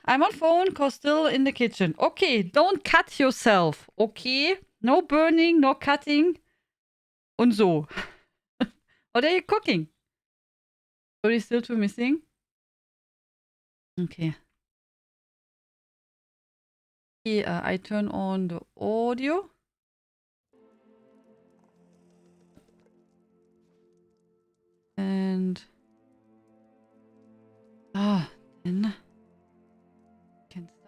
I'm on phone, cause still in the kitchen. Okay, don't cut yourself. Okay? No burning, no cutting. Und so. What are you cooking? Are you still two missing? Okay. I turn on the audio. And... then...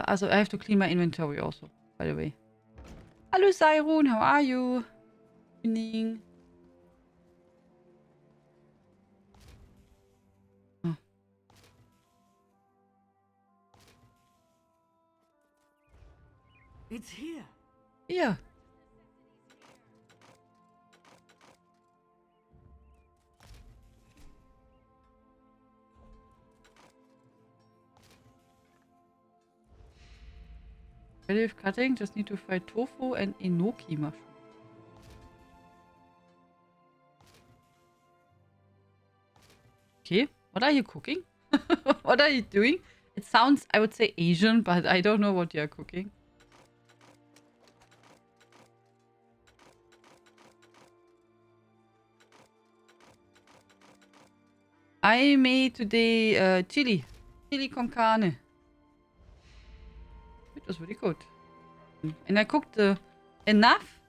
Also, I have to clean my inventory also, by the way. Hello, Cyrun. How are you? Evening. Oh. It's here. Yeah. Ready with cutting? Just need to fry tofu and enoki mushroom. Okay. What are you cooking? What are you doing? It sounds, I would say, Asian, but I don't know what you are cooking. I made today chili con carne. It was really good. And I cooked enough,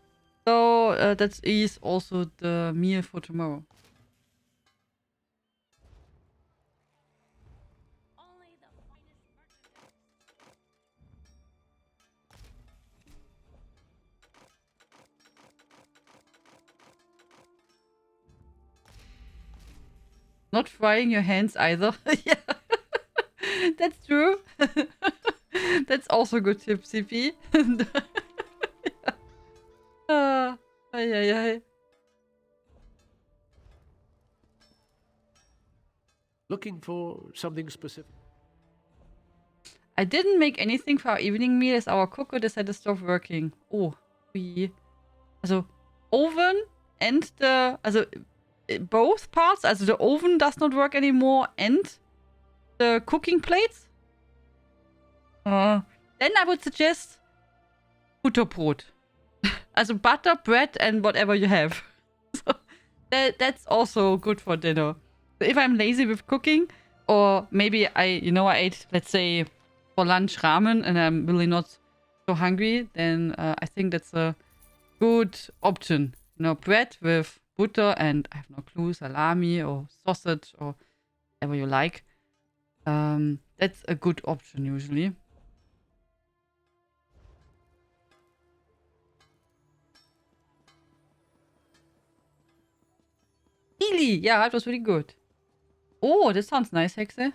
so that is also the meal for tomorrow. Not frying your hands either. Yeah, that's true. That's also a good tip, CP. Ay, ay, ay. Looking for something specific. I didn't make anything for our evening meal as our cooker decided to stop working. Oh, also oven and the, also both parts, also the oven does not work anymore and the cooking plates. Then I would suggest Butterbrot. Also butter, bread, and whatever you have. So that's also good for dinner. So if I'm lazy with cooking, or maybe I ate, let's say, for lunch ramen and I'm really not so hungry, then I think that's a good option. Bread with butter and I have no clue, salami or sausage or whatever you like. That's a good option usually. Chili! Yeah, that was really good. Oh, that sounds nice, Hexe.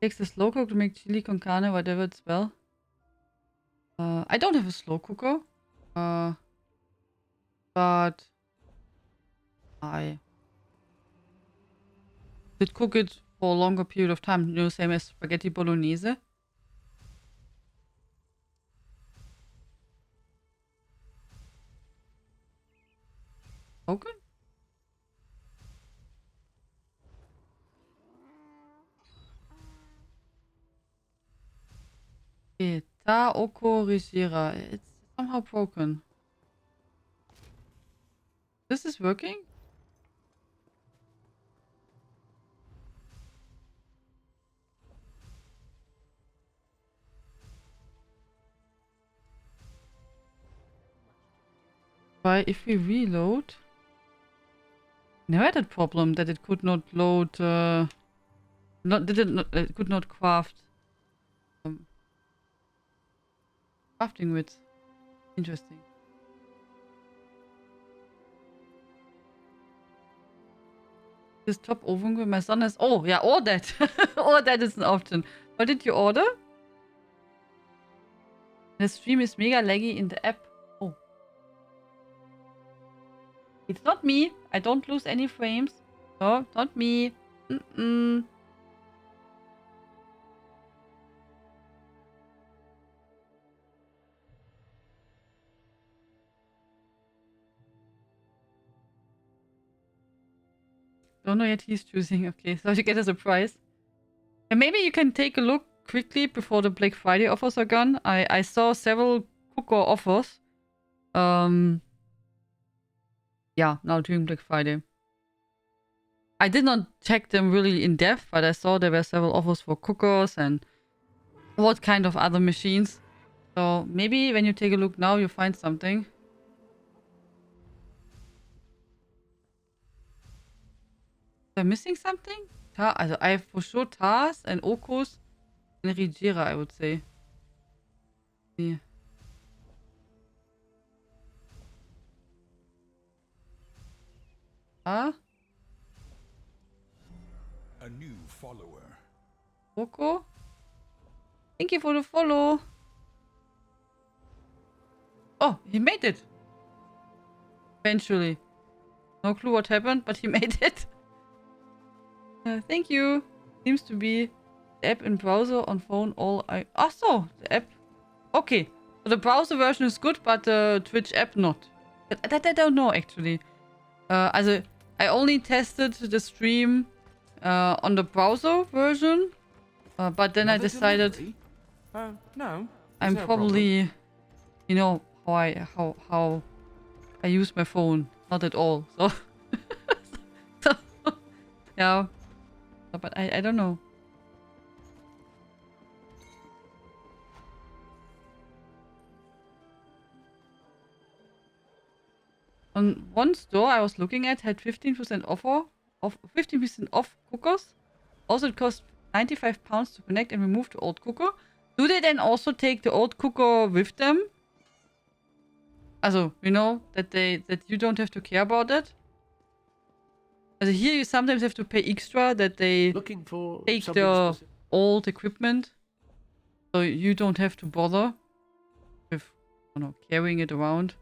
Takes the slow cooker to make chili con carne, whatever it's well. I don't have a slow cooker. But I did cook it for a longer period of time. Same as spaghetti bolognese. Okay. Okay, Ta Oko Rishira. It's somehow broken. This is working? Why, if we reload... Never had that problem that it could not load... it could not craft... crafting with. Interesting. This top oven with my son is... Oh, yeah, or that. Or that is an option. What did you order? The stream is mega laggy in the app. Oh. It's not me. I don't lose any frames. No, not me. Mm-mm. Don't know yet he's choosing. Okay, so you get a surprise. And maybe you can take a look quickly before the Black Friday offers are gone. I saw several cooker offers. Yeah, now during Black Friday. I did not check them really in depth, but I saw there were several offers for cookers and what kind of other machines. So maybe when you take a look now, you find something. Am I missing something? Also I have for sure Tars and Okos and Rigera, I would say. Yeah. Ah, A new follower. Oko? Thank you for the follow. Oh, he made it. Eventually. No clue what happened, but he made it. Thank you. Seems to be the app in browser on phone all I... Oh, so the app. Okay. So the browser version is good, but the Twitch app not. That I don't know actually. Also, I only tested the stream on the browser version, but then I decided No. I'm no probably, you know, how I use my phone. Not at all. So, so yeah. But I don't know. On one store I was looking at had 15% offer of 15% off cookers. Also, it cost £95 to connect and remove the old cooker. Do they then also take the old cooker with them? Also, you know, that you don't have to care about that. Also, here you sometimes have to pay extra that they Looking for take something the specific. old equipment. So you don't have to bother with, I don't know, carrying it around.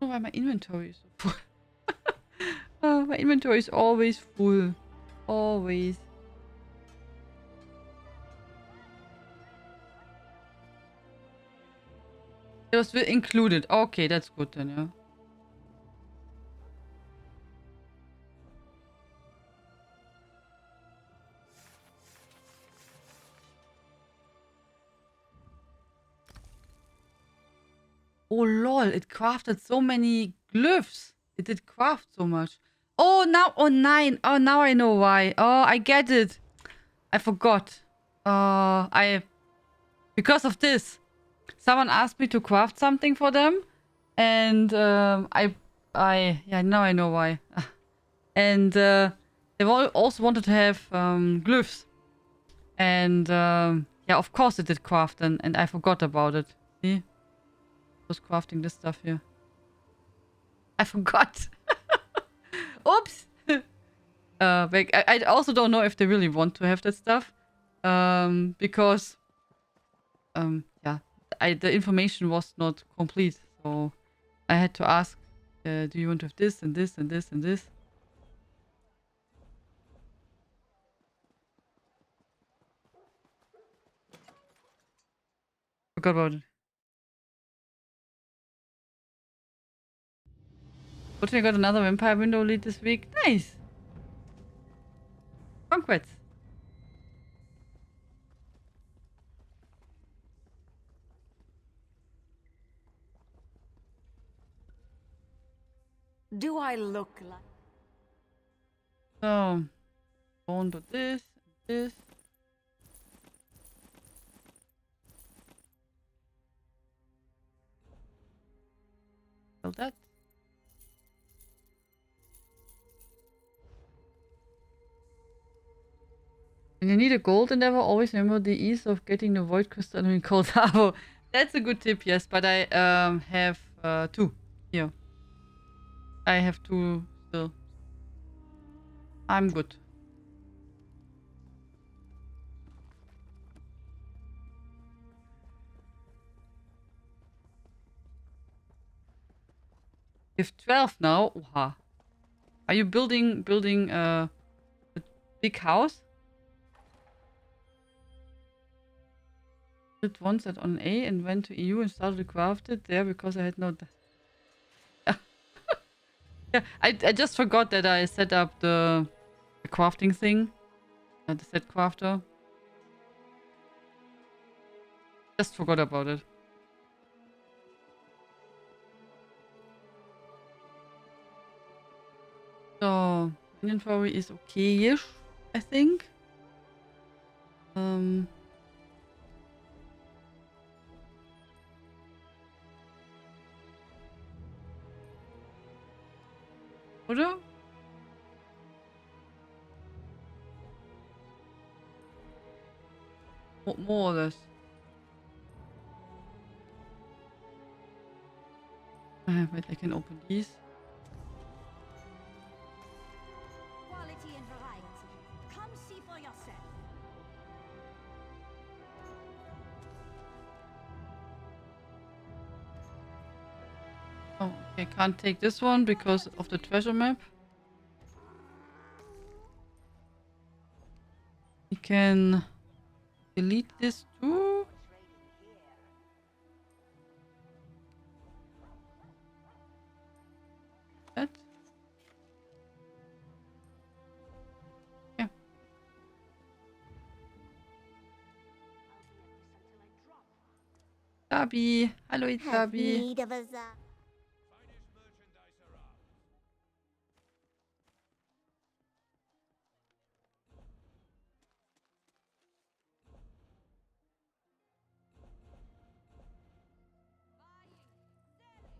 I don't know why my inventory is so full. My inventory is always full. Always. It was included. Okay, that's good then, yeah. Oh lol, it crafted so many glyphs. It did craft so much. Oh, now, oh nine. Oh, now I know why. Oh, I get it. I forgot. Because of this, someone asked me to craft something for them, and yeah, now I know why. And they also wanted to have glyphs, and yeah, of course it did craft, and I forgot about it. See, I was crafting this stuff here. I forgot. Oops. Like, I also don't know if they really want to have that stuff, because yeah, the information was not complete, so I had to ask, do you want to have this and this and this and this? Forgot about it. But I got another vampire window lead this week. Nice. Congrats. Do I look like... So, don't do this, this. So that. When you need a gold endeavor, always remember the ease of getting the void crystal in Cold Harbor. That's a good tip, yes, but I have 2 here. I have 2 still. I'm good. You have 12 now? Oha. Are you building a big house? Did once at on A and went to EU and started to craft it there because I had no... Yeah, I just forgot that I set up the crafting thing. The set crafter. Just forgot about it. So, inventory is okay-ish, I think. Oder? More or less. Wait, I can open these. Quality and variety. Come see for yourself. Oh, okay, can't take this one because of the treasure map. We can delete this too. That. Yeah. Gabi. Hallo, it's Gabi. Need of a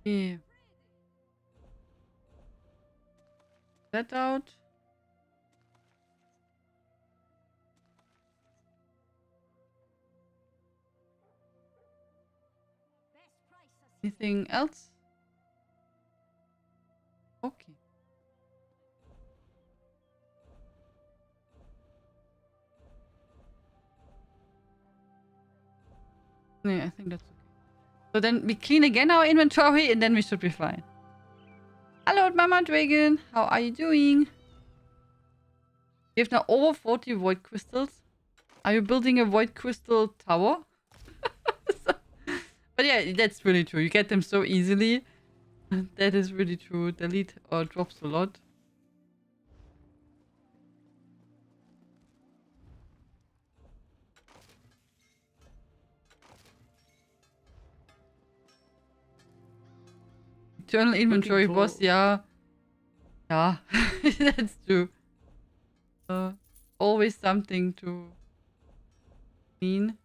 Okay. That out. Anything else? Okay. Yeah, I think that's okay. So then we clean again our inventory and then we should be fine. Hello, Mama Dragon. How are you doing? You have now over 40 void crystals. Are you building a void crystal tower? But yeah, that's really true. You get them so easily. That is really true. Delete or drops a lot. Eternal inventory boss, yeah. Yeah, that's true. Always something to clean.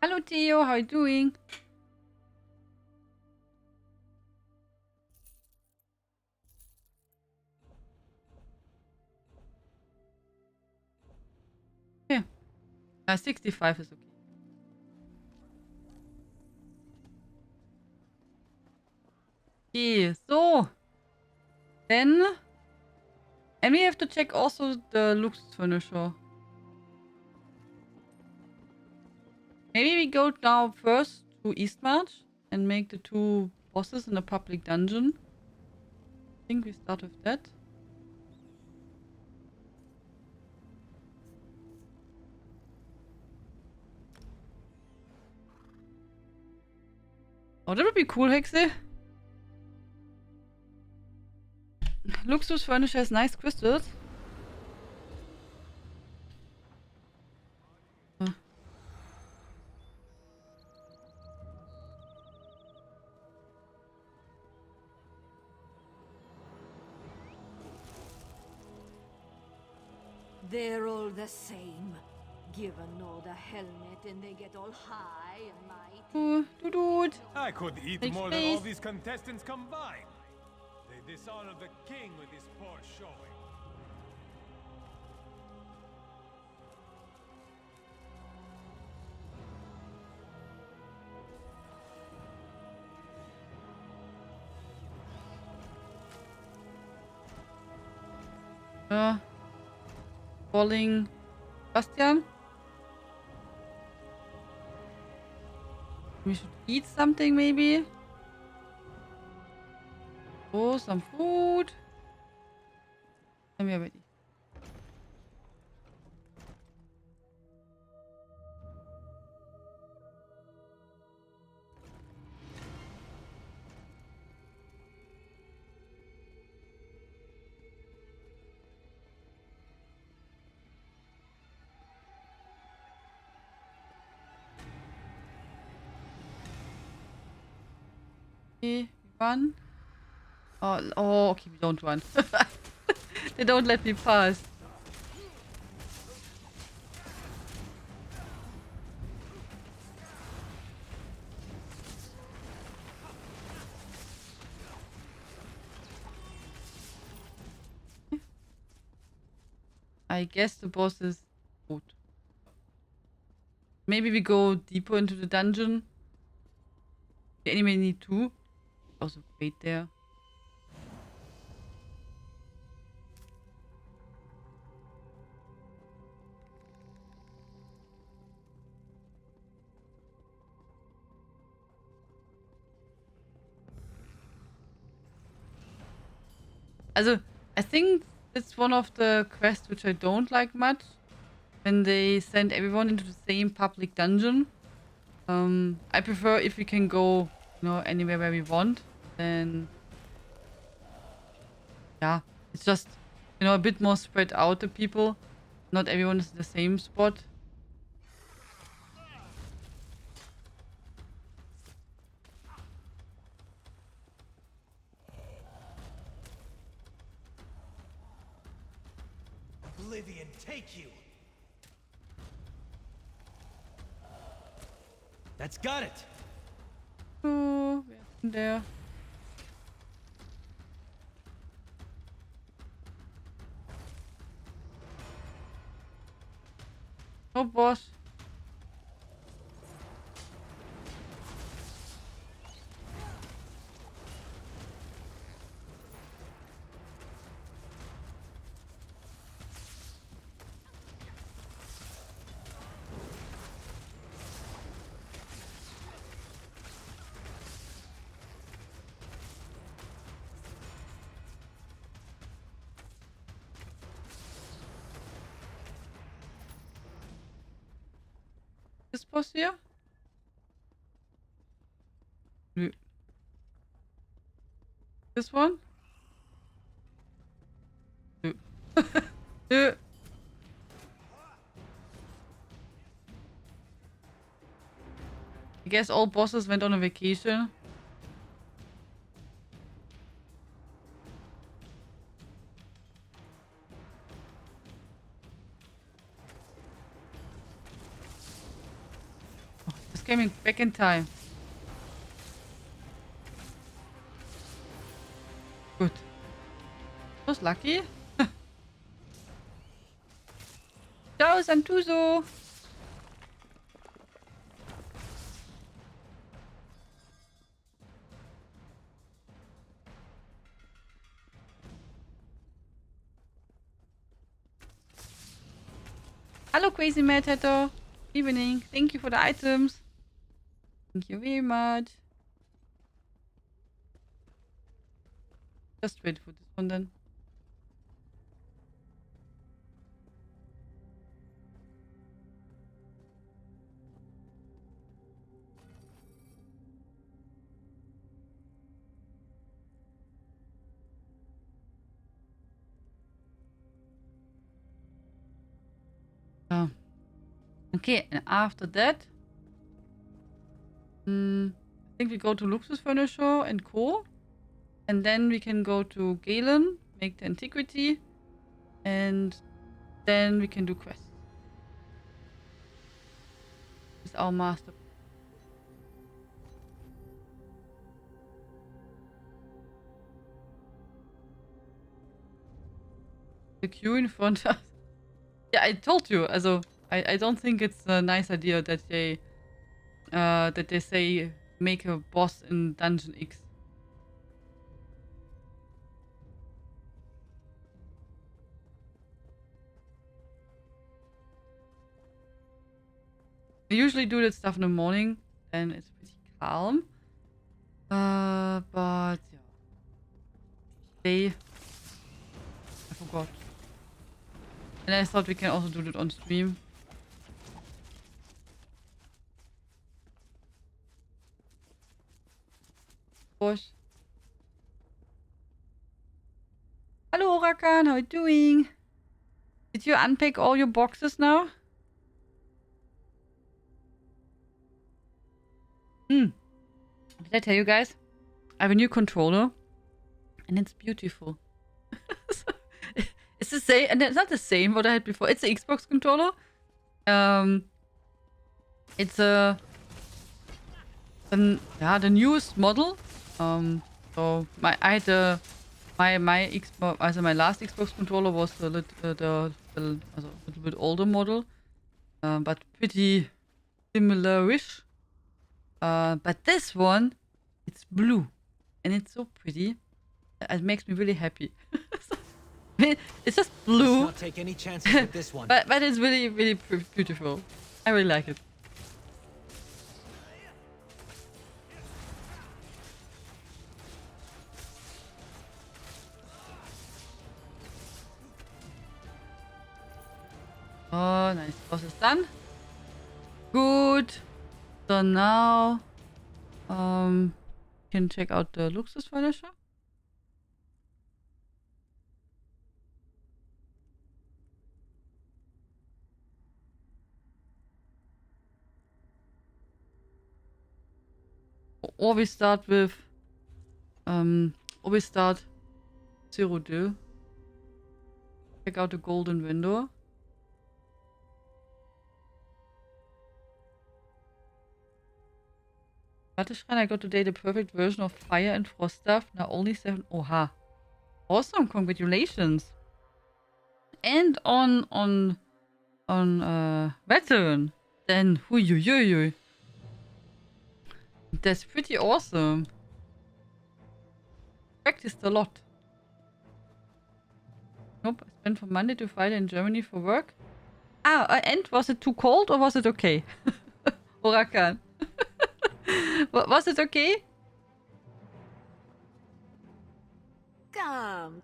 Hello Theo, how are you doing? Yeah. 65 is okay. Okay, so then, and we have to check also the Luxus furniture. Maybe we go now first to Eastmarch and make the 2 bosses in a public dungeon. I think we start with that. Oh, that would be cool, Hexe. Luxus furniture has nice crystals. They're all the same. Give a node a helmet and they get all high and mighty. Dude. I could eat Make more than all space. these contestants combined. They dishonor the king with this poor showing. Falling Bastian. We should eat something maybe. Oh, some food. And we are ready. Okay, we run. Oh, okay, we don't run. They don't let me pass. I guess the boss is good. Maybe we go deeper into the dungeon. We anyway need two. Also, wait there. Also, I think it's one of the quests which I don't like much. When they send everyone into the same public dungeon. I prefer if we can go, anywhere where we want. Then, yeah, it's just, a bit more spread out, the people. Not everyone is in the same spot. Oblivion take you! That's got it! Oh, wer ist denn der? Oh, Boss. Ist Boss hier? Nö. This one? Nö. Nö. I guess all bosses went on a vacation. Oh, just came back in time. Good. Was lucky? Ciao, Santuso! Hello, Crazy Mad Hatter. Evening. Thank you for the items. Thank you very much. Just wait for this one then. Okay, and after that, I think we go to Luxus Furniture and Co. And then we can go to Galen, make the Antiquity, and then we can do quests. It's our master. The queue in front of... Yeah, I told you. Also, I don't think it's a nice idea that they say make a boss in Dungeon X. I usually do that stuff in the morning, and it's pretty calm. But yeah. They... I forgot. And I thought we can also do that on stream. Of course. Hello, Rakan. How are you doing? Did you unpack all your boxes now? Did I tell you guys? I have a new controller. And it's beautiful. It's the same, and it's not the same what I had before. It's the Xbox controller. It's the newest model. So my Xbox, also my last Xbox controller was the little bit older model, but pretty similar-ish. But this one, it's blue, and it's so pretty. It makes me really happy. It's just blue. Let's not take any chances with this one. but it's really, really beautiful. I really like it. Oh, nice. Boss is done. Good. So now, can check out the Luxus furniture. Or we start with, or we start 02. Check out the golden window. Warteschrein, I got today the perfect version of Fire and Frost stuff. Now only 7. Oha. Awesome, congratulations. And on veteran. Then huiuiui. That's pretty awesome. Practiced a lot. Nope, I spent from Monday to Friday in Germany for work. And was it too cold or was it okay? Huracan. Was it okay? Come.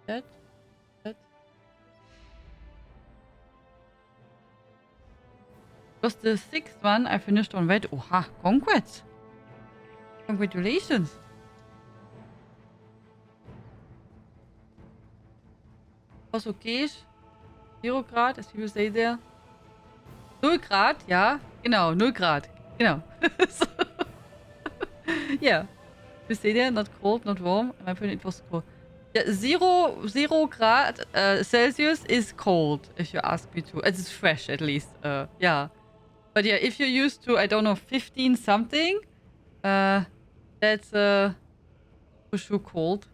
That. Was the 6th one I finished on red. Oha, congrats. Congratulations. Was okay. 0 Grad, as people say there. 0 Grad, ja. Genau, 0 Grad. Genau. So. Yeah. You say there, not cold, not warm. In my opinion, it was cold. Yeah, 0 Grad Celsius is cold, if you ask me to. It's fresh, at least. Yeah. But yeah, if you're used to, I don't know, 15 something, that's for sure cold.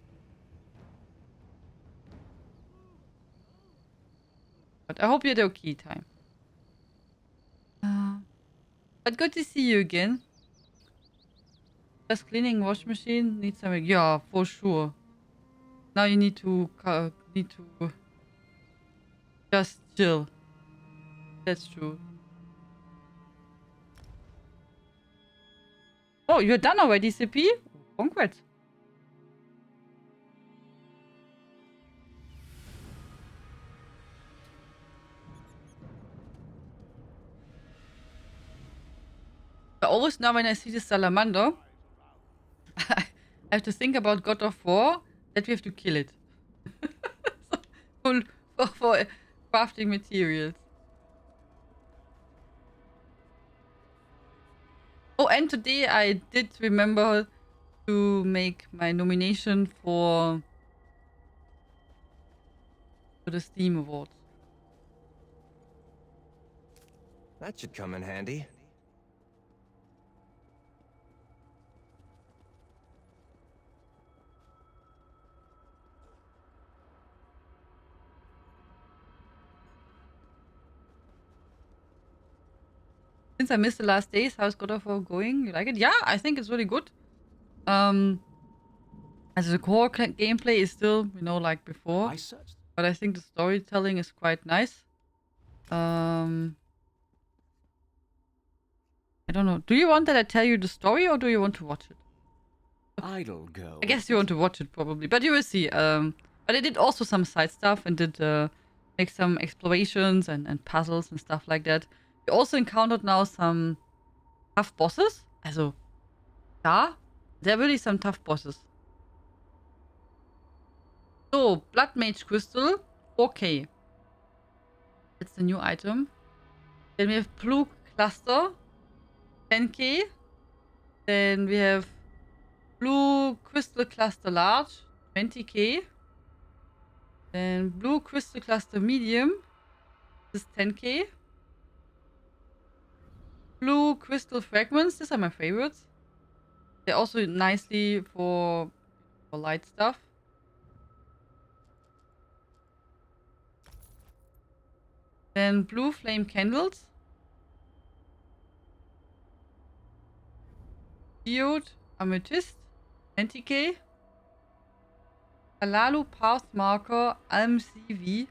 But I hope you had a okay time. But good to see you again. Just cleaning wash machine needs some. Yeah, for sure. Now you need to just chill. That's true. Oh, you're done already, CP? Congrats. I always now when I see the salamander, I have to think about God of War that we have to kill it. for crafting materials. Oh, and today I did remember to make my nomination for the Steam Awards. That should come in handy. Since I missed the last days, how's God of War going? You like it? Yeah, I think it's really good. As the core gameplay is still, you know, like before. I searched. But I think the storytelling is quite nice. I don't know. Do you want that I tell you the story or do you want to watch it? Idle go. I guess you want to watch it probably, but you will see. But I did also some side stuff and did make some explorations and puzzles and stuff like that. We also encountered now some tough bosses. Also, ja, there are really some tough bosses. So, Blood Mage Crystal, 4K. That's the new item. Then we have Blue Cluster, 10K. Then we have Blue Crystal Cluster Large, 20K. Then Blue Crystal Cluster Medium, this is 10K. Blue Crystal Fragments, these are my favorites. They're also nicely for light stuff. Then Blue Flame Candles. Geode Amethyst, 20K. Alalu Path Marker, Alm CV.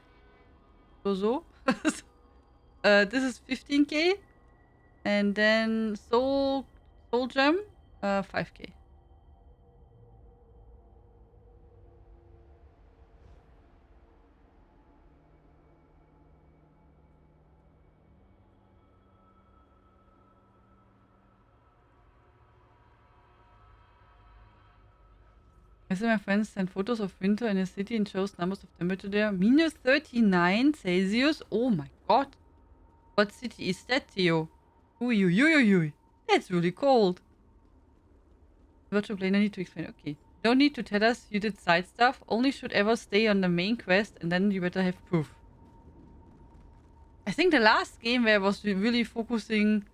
So. This is 15K. And then Soul Gem, 5K. I see my friends send photos of winter in a city and shows numbers of temperature there. Minus 39 Celsius. Oh my god. What city is that, Theo? Ui. That's really cold. Virtual player, no need to explain. Okay. Don't need to tell us you did side stuff. Only should ever stay on the main quest and then you better have proof. I think the last game where I was really focusing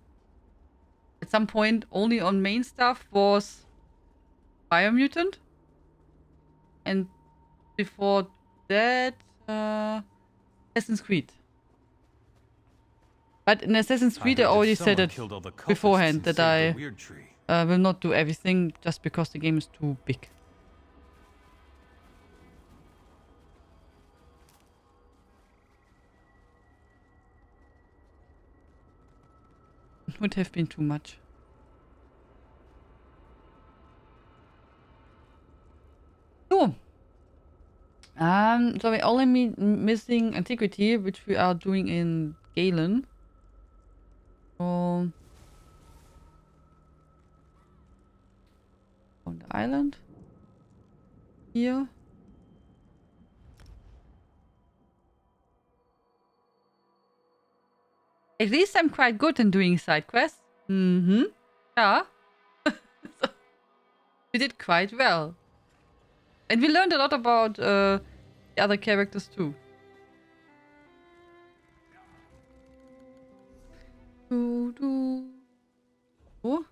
at some point only on main stuff was Biomutant. And before that, Assassin's Creed. But in Assassin's Creed, I already said it beforehand that I will not do everything just because the game is too big. It would have been too much. So, so we're only missing Antiquity, which we are doing in Galen. So, on the island. Here. At least I'm quite good in doing side quests. Yeah. So, we did quite well. And we learned a lot about the other characters too. Oh.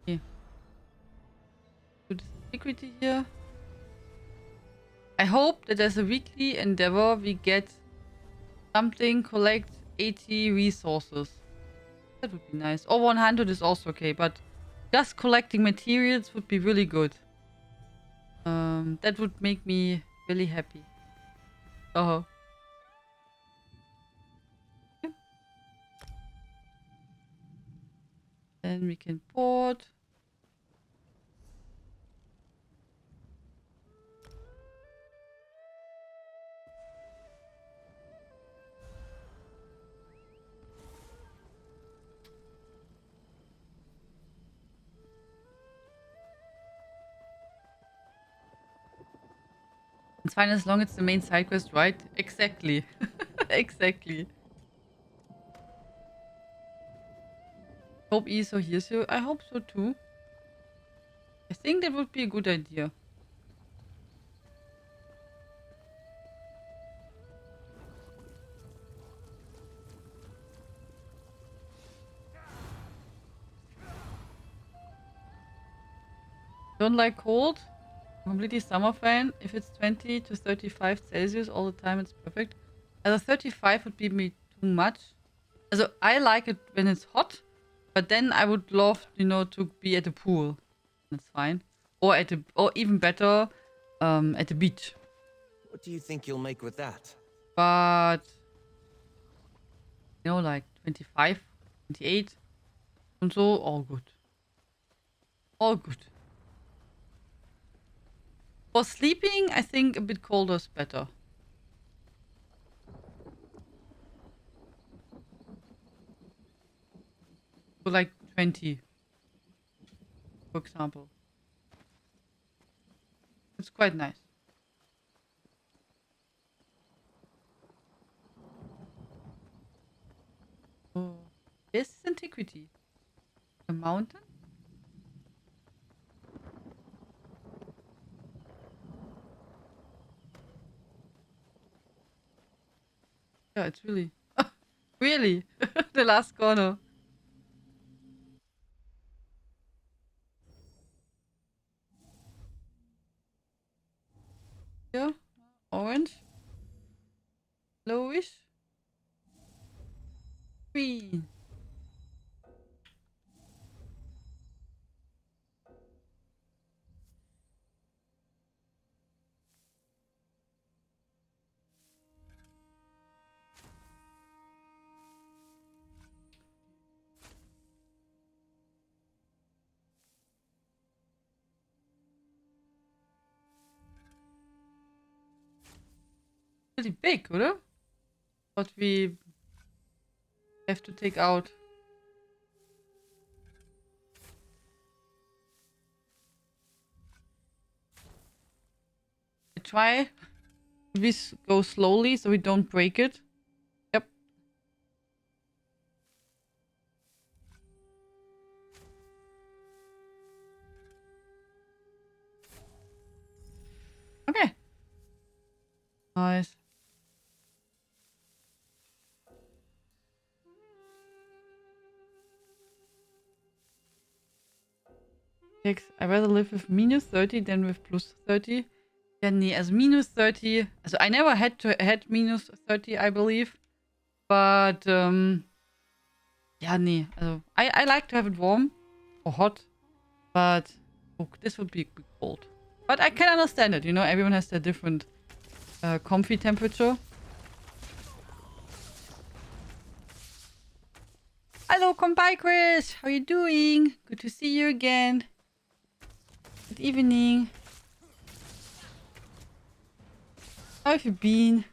Okay. Do this security here. I hope that as a weekly endeavor we get something, collect 80 resources. That would be nice. Or 100 is also okay, but just collecting materials would be really good. That would make me really happy. Oh. Okay. Then we can port. It's fine as long as it's the main side quest, right? Exactly. Exactly. Hope ESO hears you. I hope so too. I think that would be a good idea. Don't like cold? Completely summer fan. If it's 20 to 35 Celsius all the time, it's perfect. Also 35 would be me too much. Also I like it when it's hot, but then I would love, you know, to be at the pool. That's fine. Or at the, or even better, at the beach. What do you think you'll make with that? But you know, like 25, 28, and so all good. All good. For sleeping, I think a bit colder is better. So like 20, for example. It's quite nice. Oh, this is antiquity. A mountain? Yeah, it's really, really the last corner. Yeah, orange, yellowish, green. Pretty big, oder? What we have to take out. I try we go slowly so we don't break it. Yep. Okay. Nice. I'd rather live with minus 30 than with plus 30. Ja, nee, also minus 30. Also I never had minus 30, I believe. But, yeah, nee. Also I like to have it warm or hot. But oh, this would be cold. But I can understand it, you know, everyone has their different comfy temperature. Hello, come by, Chris. How you doing? Good to see you again. Good evening. How have you been?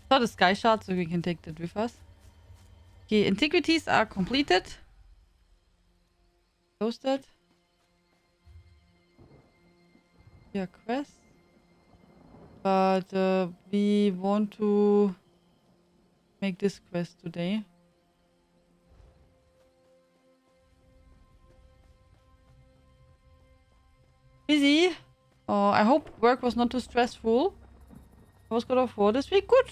So the sky shard, so we can take that with us. Okay, antiquities are completed. Close that. Yeah, quest. But we want to make this quest today. Busy. Oh, I hope work was not too stressful. How was God of War this week? Good.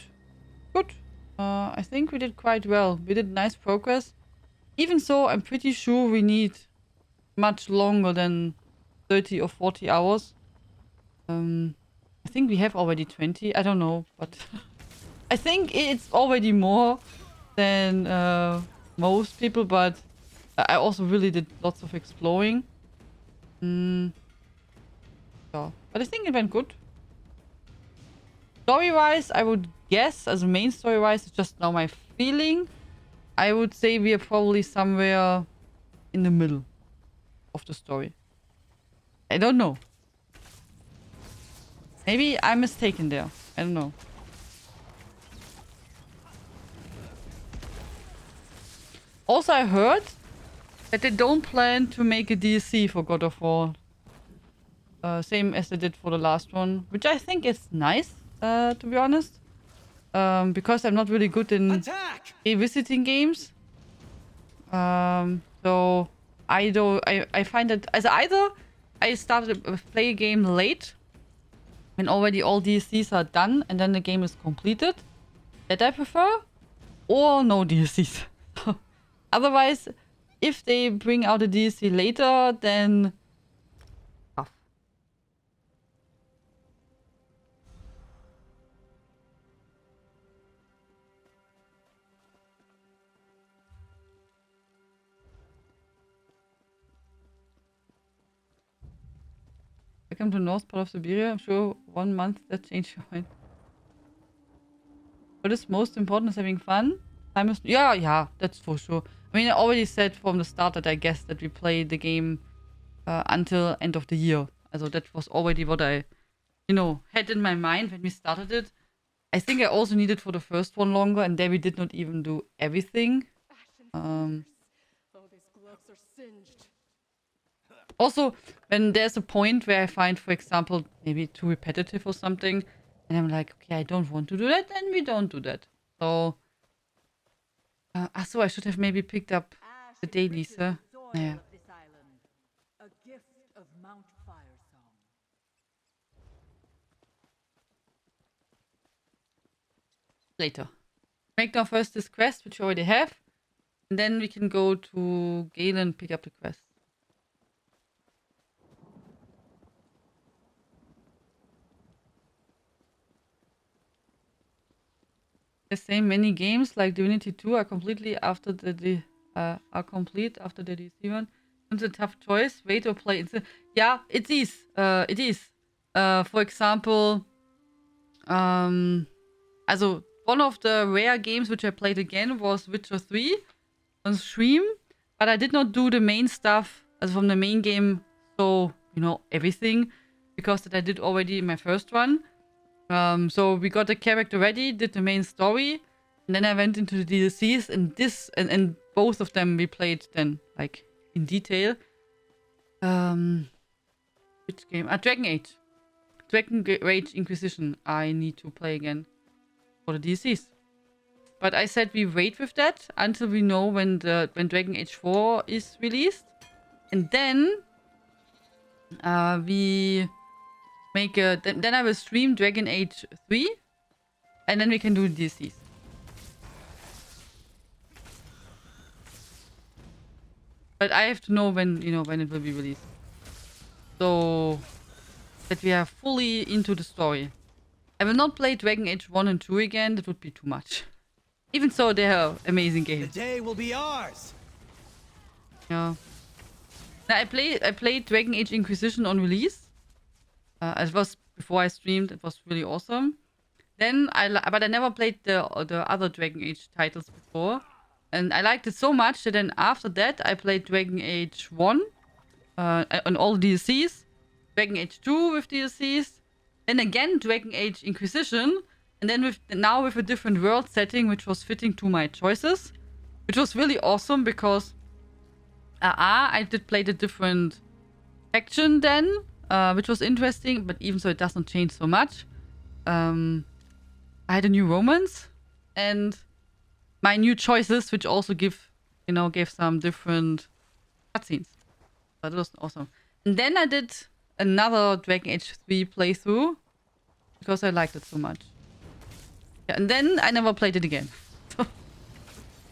Good. I think we did quite well. We did nice progress. Even so, I'm pretty sure we need much longer than 30 or 40 hours. I think we have already 20. I don't know, but I think it's already more than most people, but I also really did lots of exploring. Yeah, but I think it went good. Story-wise, I would guess, as a main story-wise, it's just now my feeling. I would say we are probably somewhere in the middle of the story. I don't know. Maybe I'm mistaken there. I don't know. Also, I heard that they don't plan to make a DLC for God of War. Same as they did for the last one, which I think is nice, to be honest. Because I'm not really good in revisiting games. So I find that as either I started to play a game late when already all DLCs are done and then the game is completed. That I prefer. or no DLCs. Otherwise, if they bring out a DLC later, then tough. Welcome to North part of Siberia. I'm sure 1 month that changed your mind. What is most important is having fun. Time is yeah, that's for sure. I mean, I already said from the start that I guess that we play the game until end of the year. Also that was already what I, had in my mind when we started it. I think I also needed for the first one longer, and there we did not even do everything. Also, when there's a point where I find, for example, maybe too repetitive or something, and I'm like, okay, I don't want to do that, then we don't do that. So, so I should have maybe picked up the dailies, huh? Yeah. A gift of Mount Firesong. Later. Make now first this quest, which we already have, and then we can go to Galen and pick up the quest. The same many games like Divinity 2 are completely after are complete after the DC one. It's a tough choice. Wait or play. Yeah, it is. It is. For example, also one of the rare games which I played again was Witcher 3 on stream, but I did not do the main stuff as from the main game. So everything, because that I did already in my first one. So we got the character ready, did the main story, and then I went into the DLCs, and both of them we played then like in detail. Which game? Dragon Age. Dragon Age Inquisition. I need to play again for the DLCs. But I said we wait with that until we know when Dragon Age 4 is released, and then we make a then I will stream Dragon Age 3, and then we can do DLCs. But I have to know when when it will be released, so that we are fully into the story. I will not play Dragon Age 1 and 2 again. That would be too much. Even so, they are amazing games. The day will be ours. Yeah. Now I played Dragon Age Inquisition on release. It was before I streamed. It was really awesome. Then but I never played the other Dragon Age titles before, and I liked it so much that then after that I played Dragon Age 1 on all DLCs, Dragon Age 2 with DLCs, then again Dragon Age Inquisition, and then with a different world setting which was fitting to my choices, which was really awesome because I did play the different faction then, which was interesting, but even so it doesn't change so much. I had a new romance and my new choices, which also gave some different cutscenes. But it was awesome. And then I did another Dragon Age 3 playthrough because I liked it so much. Yeah, and then I never played it again.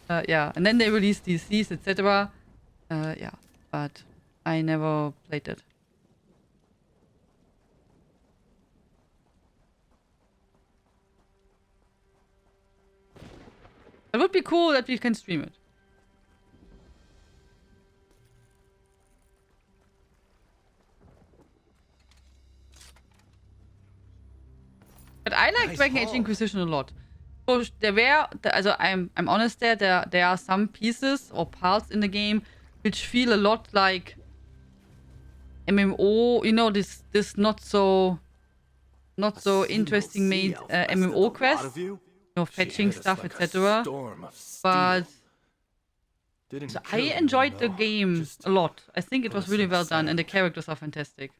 Yeah, and then they released DLCs, etc. Yeah, but I never played it. It would be cool that we can stream it. But I like Dragon Age Inquisition a lot. So I'm honest there are some pieces or parts in the game which feel a lot like MMO, this not so interesting made MMO quest, fetching stuff, etc. But so I enjoyed the game a lot. I think it was really well done, and the characters are fantastic.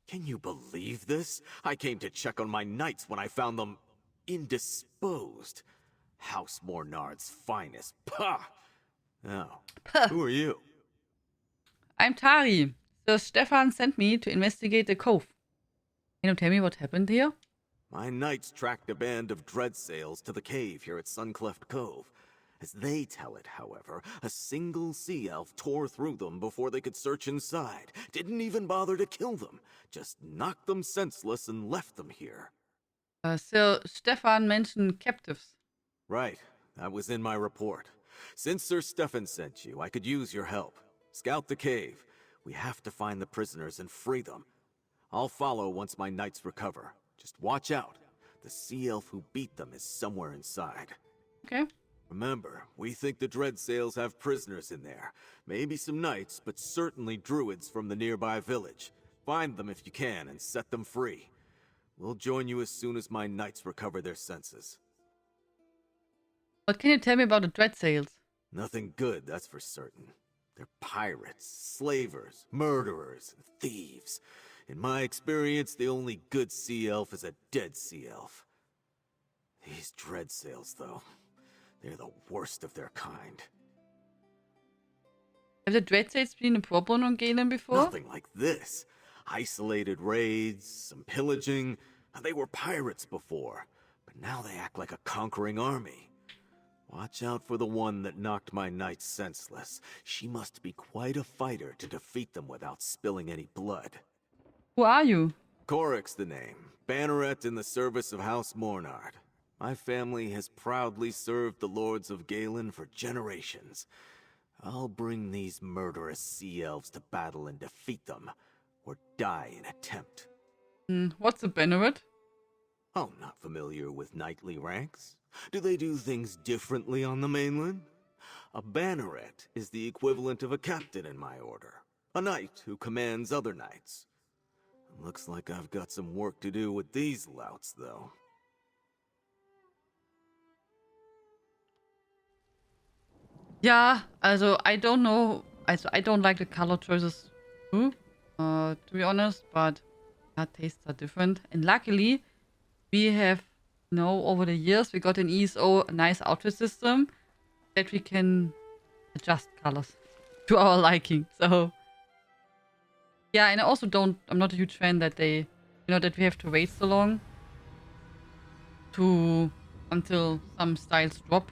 Can you believe this? I came to check on my knights when I found them indisposed. House Mornard's finest. Pah! Oh, who are you? I'm Tari. So Stefan sent me to investigate the cove. Can you tell me what happened here? My knights tracked a band of dreadsails to the cave here at Suncleft Cove. As they tell it, however, a single sea elf tore through them before they could search inside. Didn't even bother to kill them. Just knocked them senseless and left them here. So Stefan mentioned captives. Right. That was in my report. Since Sir Stefan sent you, I could use your help. Scout the cave. We have to find the prisoners and free them. I'll follow once my knights recover. Just watch out. The sea elf who beat them is somewhere inside. Okay. Remember, we think the Dreadsails have prisoners in there. Maybe some knights, but certainly druids from the nearby village. Find them if you can and set them free. We'll join you as soon as my knights recover their senses. What can you tell me about the Dreadsails? Nothing good, that's for certain. They're pirates, slavers, murderers, and thieves. In my experience, the only good sea elf is a dead sea elf. These Dreadsails, though, they're the worst of their kind. Have the Dreadsails been a problem on Galen before? Nothing like this. Isolated raids, some pillaging. They were pirates before, but now they act like a conquering army. Watch out for the one that knocked my knights senseless. She must be quite a fighter to defeat them without spilling any blood. Who are you? Coric's the name. Banneret in the service of House Mornard. My family has proudly served the lords of Galen for generations. I'll bring these murderous sea elves to battle and defeat them, or die in attempt. What's a banneret? Oh, not familiar with knightly ranks? Do they do things differently on the mainland? A banneret is the equivalent of a captain in my order. A knight who commands other knights. Looks like I've got some work to do with these louts, though. Yeah, also I don't know. Also I don't like the color choices too, to be honest, but our tastes are different. And luckily, we have, over the years, we got in ESO a nice outfit system that we can adjust colors to our liking. So, yeah, and I also I'm not a huge fan that that we have to wait so long until some styles drop.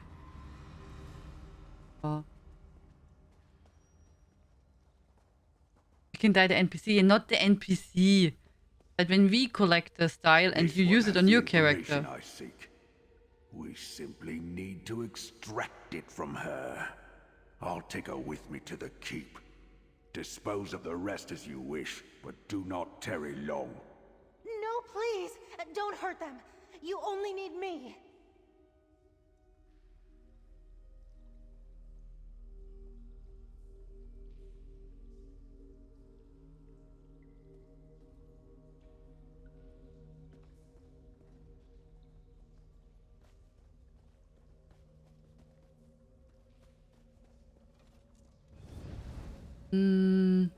You can dye the NPC and not the NPC. But when we collect the style and you use it on your character. I seek. We simply need to extract it from her. I'll take her with me to the keep. Dispose of the rest as you wish, but do not tarry long. No, please! Don't hurt them! You only need me! You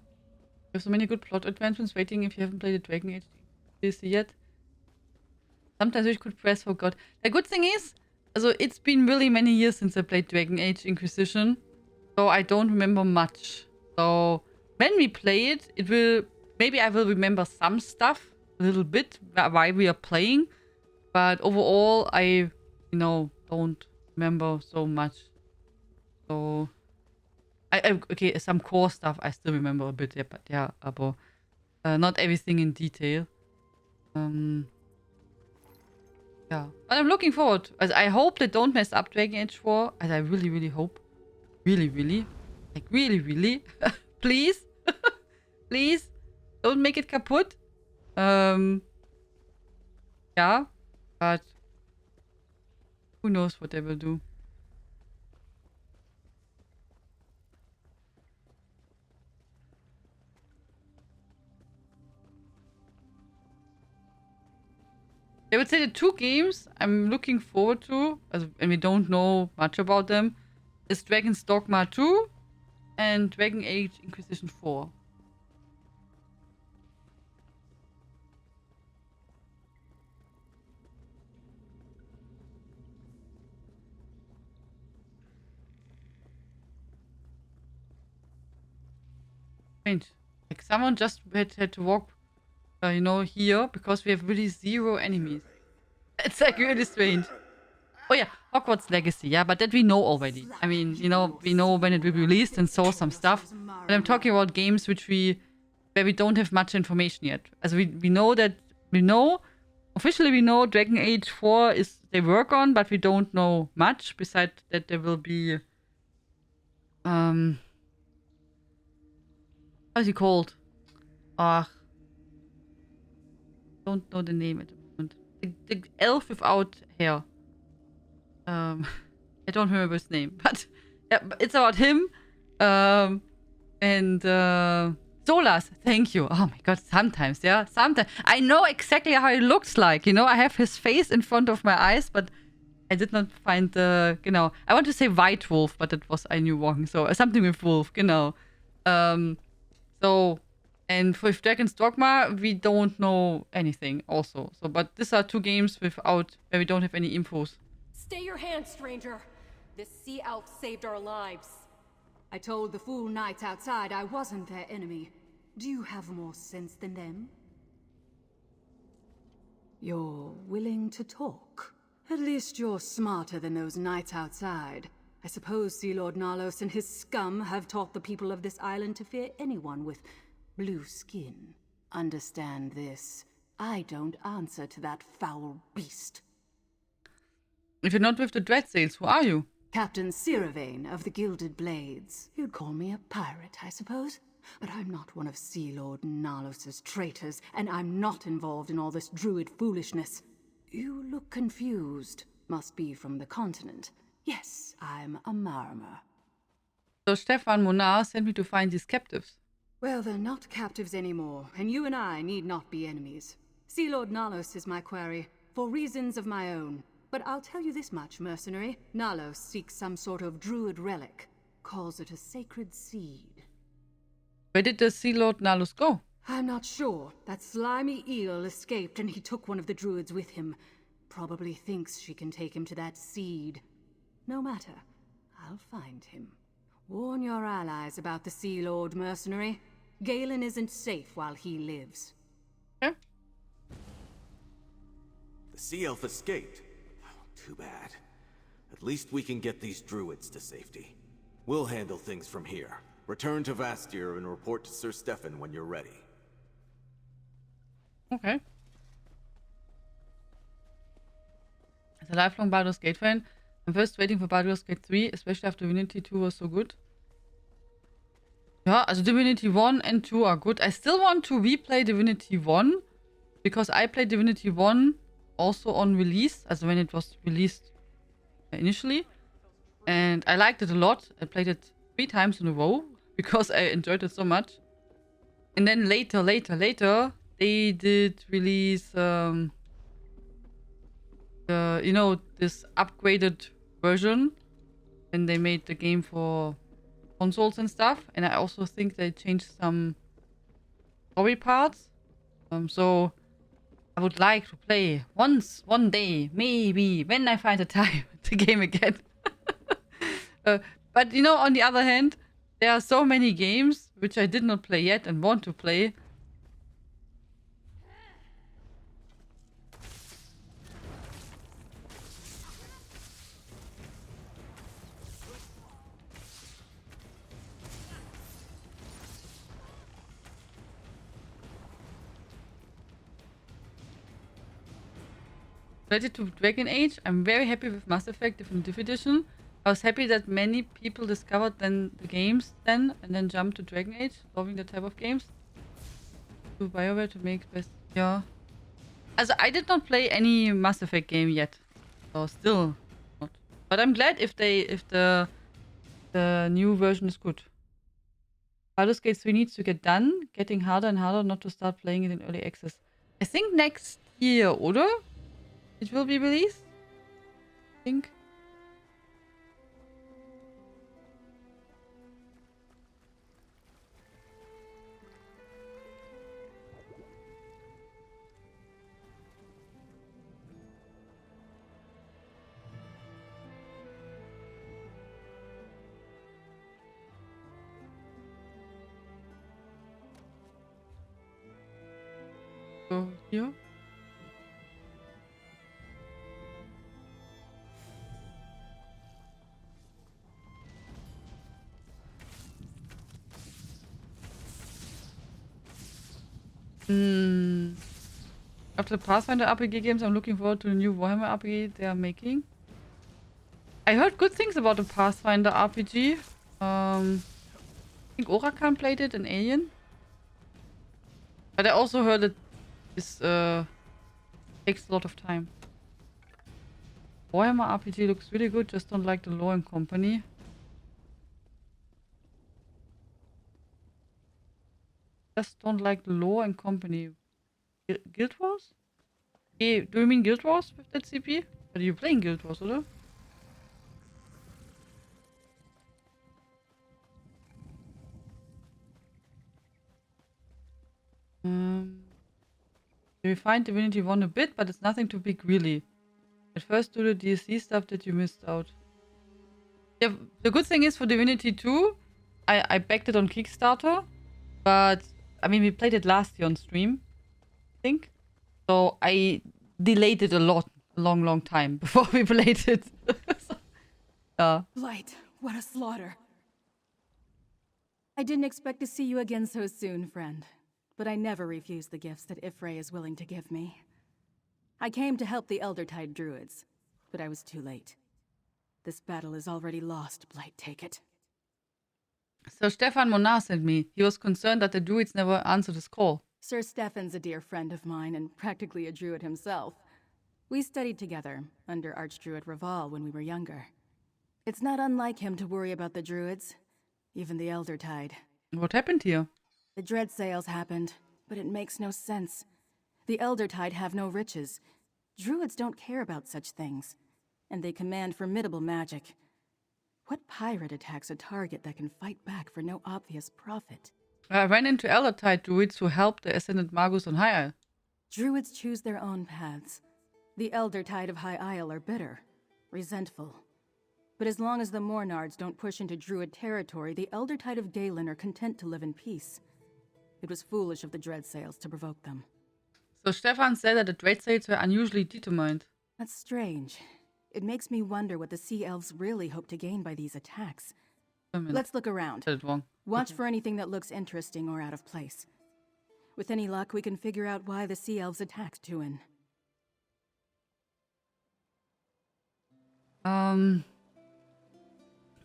have so many good plot advancements waiting if you haven't played the Dragon Age DLC yet. Sometimes you could press forgot. The good thing is, it's been really many years since I played Dragon Age Inquisition, so I don't remember much. So when we play it, maybe I will remember some stuff a little bit while we are playing, but overall I don't remember so much. So okay, some core stuff I still remember a bit, yeah, but yeah, but not everything in detail. Yeah, but I'm looking forward. As I hope they don't mess up Dragon Age 4. As I really, really hope. Really, really. Like, really, really. Please. Please. Don't make it kaput. Yeah. But who knows what they will do. I would say the two games I'm looking forward to, and we don't know much about them, is Dragon's Dogma 2 and Dragon Age Inquisition 4. Strange. Like someone just had to walk here because we have really zero enemies. It's like really strange. Oh yeah, Hogwarts Legacy. Yeah, but that we know already. I mean, you know, we know when it will be released and saw some stuff. But I'm talking about games where we don't have much information yet. As we know officially we know Dragon Age 4 is they work on, but we don't know much. Besides that, there will be how is he called? Don't know the name at the moment. The elf without hair. I don't remember his name, but yeah, it's about him. And Solas, thank you. Oh my god, sometimes I know exactly how he looks like. You know, I have his face in front of my eyes, but I did not find the. I want to say White Wolf, but I knew wrong. So something with wolf. So, and with Dragon's Dogma, we don't know anything. Also, so but these are two games where we don't have any infos. Stay your hand, stranger. This sea elf saved our lives. I told the fool knights outside I wasn't their enemy. Do you have more sense than them? You're willing to talk? At least you're smarter than those knights outside. I suppose Sea Lord Nalos and his scum have taught the people of this island to fear anyone with blue skin. Understand this. I don't answer to that foul beast. If you're not with the Dreadsails, who are you? Captain Siravane of the Gilded Blades. You'd call me a pirate, I suppose. But I'm not one of Sea Lord Nalos' traitors, and I'm not involved in all this druid foolishness. You look confused. Must be from the continent. Yes, I'm a Marmer. So Stefan Monar sent me to find these captives. Well, they're not captives anymore, and you and I need not be enemies. Sea Lord Nalos is my quarry, for reasons of my own. But I'll tell you this much, mercenary. Nalos seeks some sort of druid relic. Calls it a sacred seed. Where did the Sea Lord Nalos go? I'm not sure. That slimy eel escaped and he took one of the druids with him. Probably thinks she can take him to that seed. No matter. I'll find him. Warn your allies about the Sea Lord, mercenary. Galen isn't safe while he lives. Yeah. The sea elf escaped. Too bad. At least we can get these druids to safety. We'll handle things from here. Return to Vastir and report to Sir Stefan when you're ready. Okay. As a lifelong Baldur's Gate fan, I'm first waiting for Baldur's Gate 3, especially after Divinity 2 was so good. Yeah, also Divinity 1 and 2 are good. I still want to replay Divinity 1, because I played Divinity 1 also on release, as when it was released initially. And I liked it a lot. I played it 3 times in a row, because I enjoyed it so much. And then later, they did release, this upgraded version. And they made the game for consoles and stuff. And I also think they changed some story parts. So I would like to play one day, maybe, when I find the time, the game again. But on the other hand, there are so many games which I did not play yet and want to play. Related to Dragon Age, I'm very happy with Mass Effect Definitive Edition. I was happy that many people discovered then the games and then jumped to Dragon Age, loving the type of games. To BioWare to make best. Yeah. Also, I did not play any Mass Effect game yet. So still not. But I'm glad if the new version is good. Baldur's Gate 3 needs to get done. Getting harder and harder not to start playing it in early access. I think next year, oder? It will be released? I think. So, here. After the Pathfinder RPG games, I'm looking forward to the new Warhammer RPG they are making. I heard good things about the Pathfinder RPG. I think Orakan played it in Alien. But I also heard it is takes a lot of time. Warhammer RPG looks really good, just don't like the lore and company. Just don't like the lore and company. Guild Wars? Do you mean Guild Wars with that CP? Are you playing Guild Wars, oder? You refined Divinity 1 a bit, but it's nothing too big, really. At first, do the DLC stuff that you missed out. Yeah, the good thing is for Divinity 2, I backed it on Kickstarter, but I mean, we played it last year on stream, I think. So I delayed it a long time before we played it. Blight, what a slaughter. I didn't expect to see you again so soon, friend. But I never refuse the gifts that Ifray is willing to give me. I came to help the Eldertide Druids, but I was too late. This battle is already lost, Blight, take it. So Stefan Monar sent me. He was concerned that the Druids never answered his call. Sir Stefan's a dear friend of mine and practically a druid himself. We studied together under Archdruid Raval when we were younger. It's not unlike him to worry about the druids, even the Eldertide. What happened here? The dread sales happened, but it makes no sense. The Eldertide have no riches. Druids don't care about such things, and they command formidable magic. What pirate attacks a target that can fight back for no obvious profit? I ran into Eldertide Druids who helped the Ascended Magus on High Isle. Druids choose their own paths. The Eldertide of High Isle are bitter, resentful. But as long as the Mornards don't push into Druid territory, the Eldertide of Galen are content to live in peace. It was foolish of the Dreadsales to provoke them. So Stefan said that the Dreadsales were unusually determined. That's strange. It makes me wonder what the Sea Elves really hope to gain by these attacks. Let's look around. Said it wrong. Watch for anything that looks interesting or out of place. With any luck, we can figure out why the Sea Elves attacked Tuin.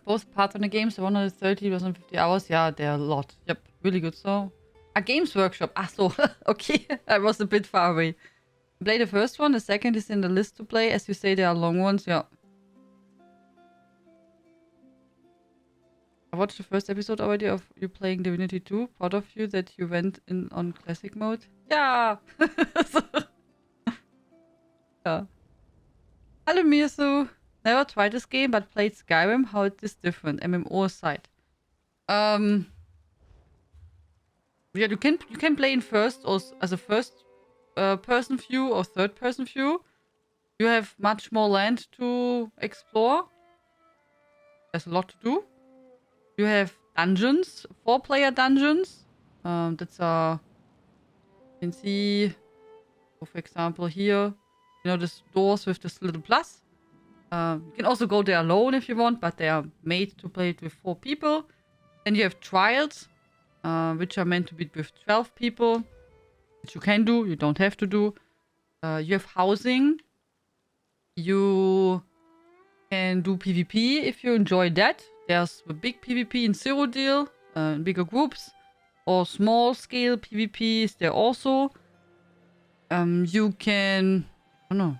Both Pathfinder games, 130, 150 hours. Yeah, they're a lot. Yep, really good. So, a Games Workshop. Ah, so, okay. I was a bit far away. Play the first one. The second is in the list to play. As you say, there are long ones. Yeah. I watched the first episode already of you playing Divinity 2. Proud of you that you went in on classic mode. Yeah. Yeah. Hello, Mirsu. Never tried this game, but played Skyrim. How it is different? MMO aside. Yeah, you can play in first or as a first person view or third person view. You have much more land to explore. There's a lot to do. You have dungeons, 4-player dungeons. That's you can see, for example, here, you know, these doors with this little plus. You can also go there alone if you want, but they are made to play it with 4 people. Then you have trials, which are meant to be with 12 people, which you can do, you don't have to do. You have housing. You can do PvP if you enjoy that. There's a big PvP in Zero Deal, in bigger groups, or small scale PvPs there also. You can, I don't know,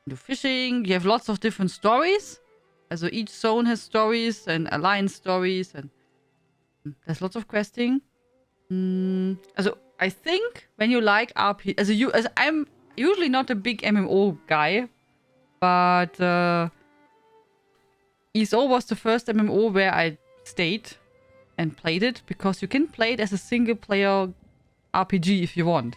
do fishing. You have lots of different stories. Also each zone has stories and alliance stories, and there's lots of questing. Also I think when you like RP, as I'm usually not a big MMO guy, but ESO was the first MMO where I stayed and played it, because you can play it as a single player RPG if you want.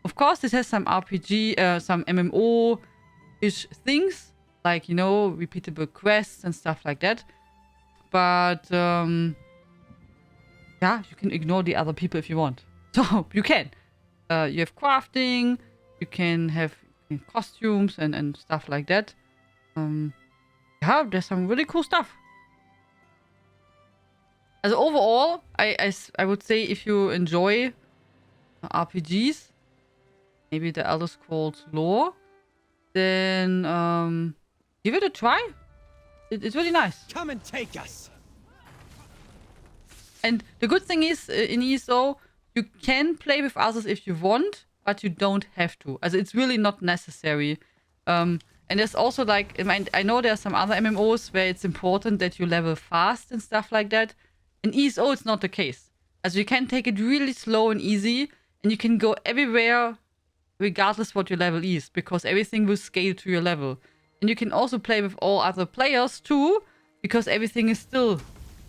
Of course, this has some RPG, some MMO-ish things, like, you know, repeatable quests and stuff like that. But, yeah, you can ignore the other people if you want. So, you can. You have crafting, you can have costumes and stuff like that. Yeah, there's some really cool stuff. As overall, I would say if you enjoy RPGs, maybe the Elder Scrolls lore, then give it a try. It's really nice. Come and take us. And the good thing is, in ESO, you can play with others if you want, but you don't have to. Also, it's really not necessary. And there's also like, I know there are some other MMOs where it's important that you level fast and stuff like that. In ESO, it's not the case. Also, you can take it really slow and easy, and you can go everywhere regardless what your level is, because everything will scale to your level. And you can also play with all other players too, because everything is still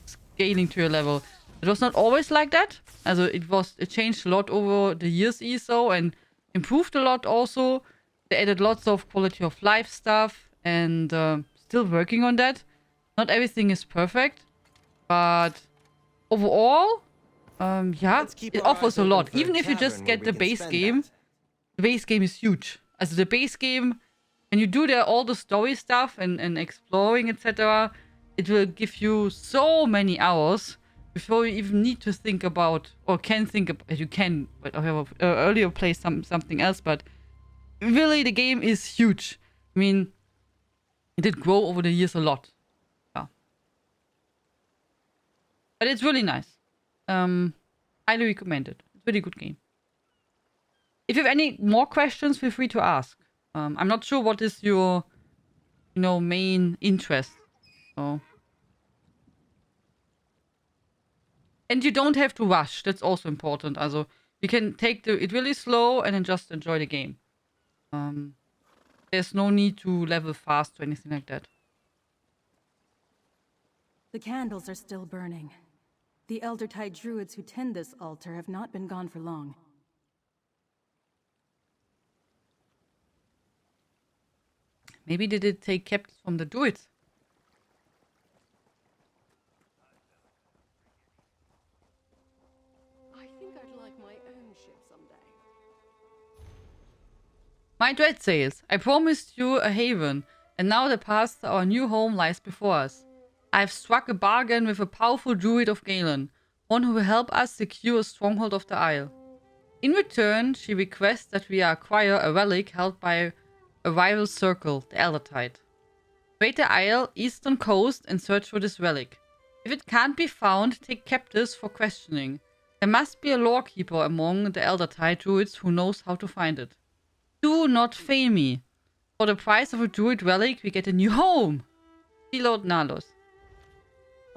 scaling to your level. It was not always like that. Also, it changed a lot over the years ESO and improved a lot also. They added lots of quality of life stuff and still working on that. Not everything is perfect, but overall, yeah, it offers a lot. Even if you just get the base game, the base game is huge. Also the base game, when you do all the story stuff and exploring, etc., it will give you so many hours before you even need to think about, or can think about, you can earlier play something else, but really the game is huge. I mean, it did grow over the years a lot. Yeah. But it's really nice. Highly recommend it. It's a really good game. If you have any more questions, feel free to ask. I'm not sure what is your, main interest. So. And you don't have to rush. That's also important. Also, you can take it really slow and then just enjoy the game. There's no need to level fast or anything like that. The candles are still burning. The Eldertide druids who tend this altar have not been gone for long. Maybe they did take captives from the druids. I think I'd like my own ship someday. My dread sails, I promised you a haven, and now the path to our new home lies before us. I have struck a bargain with a powerful druid of Galen, one who will help us secure a stronghold of the Isle. In return, she requests that we acquire a relic held by a rival circle, the Eldertide. Raid the Isle, eastern coast, and search for this relic. If it can't be found, take captives for questioning. There must be a lorekeeper among the Eldertide druids who knows how to find it. Do not fail me. For the price of a druid relic, we get a new home. See Lord Nalos.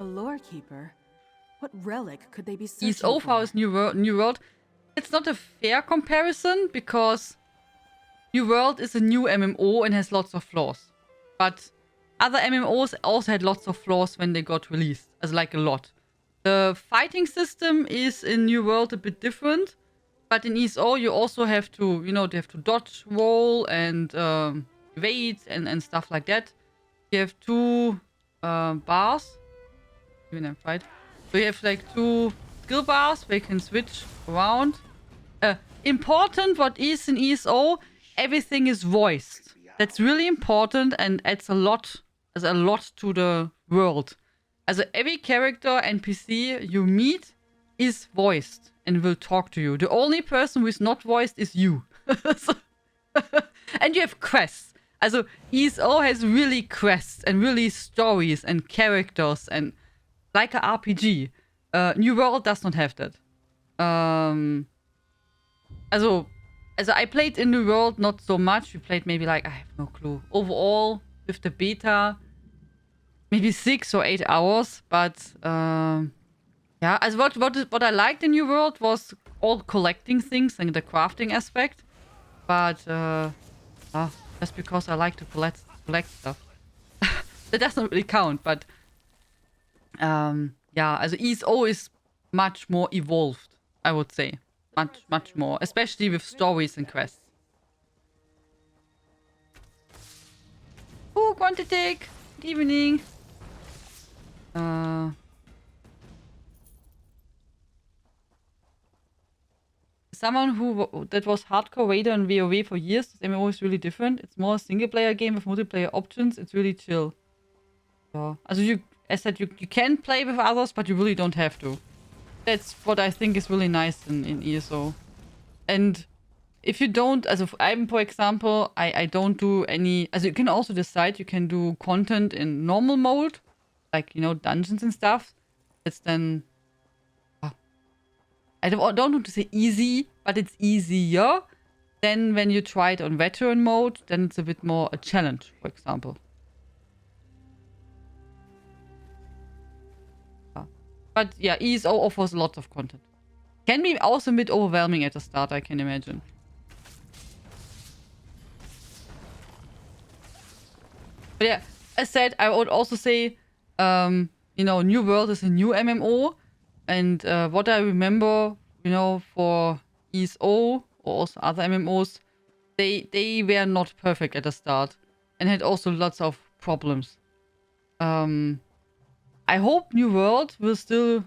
A lorekeeper? What relic could they be searching ESO for? is New World. It's not a fair comparison because New World is a new MMO and has lots of flaws. But other MMOs also had lots of flaws when they got released. As like a lot. The fighting system is in New World a bit different. But in ESO you also have to, they have to dodge, roll, and evade and stuff like that. You have two bars. Even them fight. So you have like two skill bars where you can switch around. Important what is in ESO, everything is voiced. That's really important and adds a lot to the world. Also every character NPC you meet is voiced and will talk to you. The only person who is not voiced is you. And you have quests. Also ESO has really quests and really stories and characters and like a RPG. New World does not have that. Also I played in New World not so much. We played maybe like, I have no clue. Overall, with the beta, maybe 6 or 8 hours. But yeah, as what I liked in New World was all collecting things and the crafting aspect. But just because I like to collect stuff. That doesn't really count, but yeah, also ESO is much more evolved, I would say. Much more, especially with stories and quests. Oh, Quantitic! Good evening. Someone that was hardcore raider in WoW for years, this MMO is really different. It's more a single player game with multiplayer options. It's really chill. Yeah. Also as said, you can play with others, but you really don't have to. That's what I think is really nice in ESO. And if you don't, also I'm, for example, I don't do any, also you can also decide you can do content in normal mode, like, you know, dungeons and stuff. It's then, I don't want to say easy, but it's easier than when you try it on veteran mode. Then it's a bit more a challenge, for example. But yeah, ESO offers lots of content. Can be also a bit overwhelming at the start, I can imagine. But yeah, as said, I would also say, you know, New World is a new MMO. And what I remember, you know, for ESO or also other MMOs, they were not perfect at the start and had also lots of problems. I hope New World will still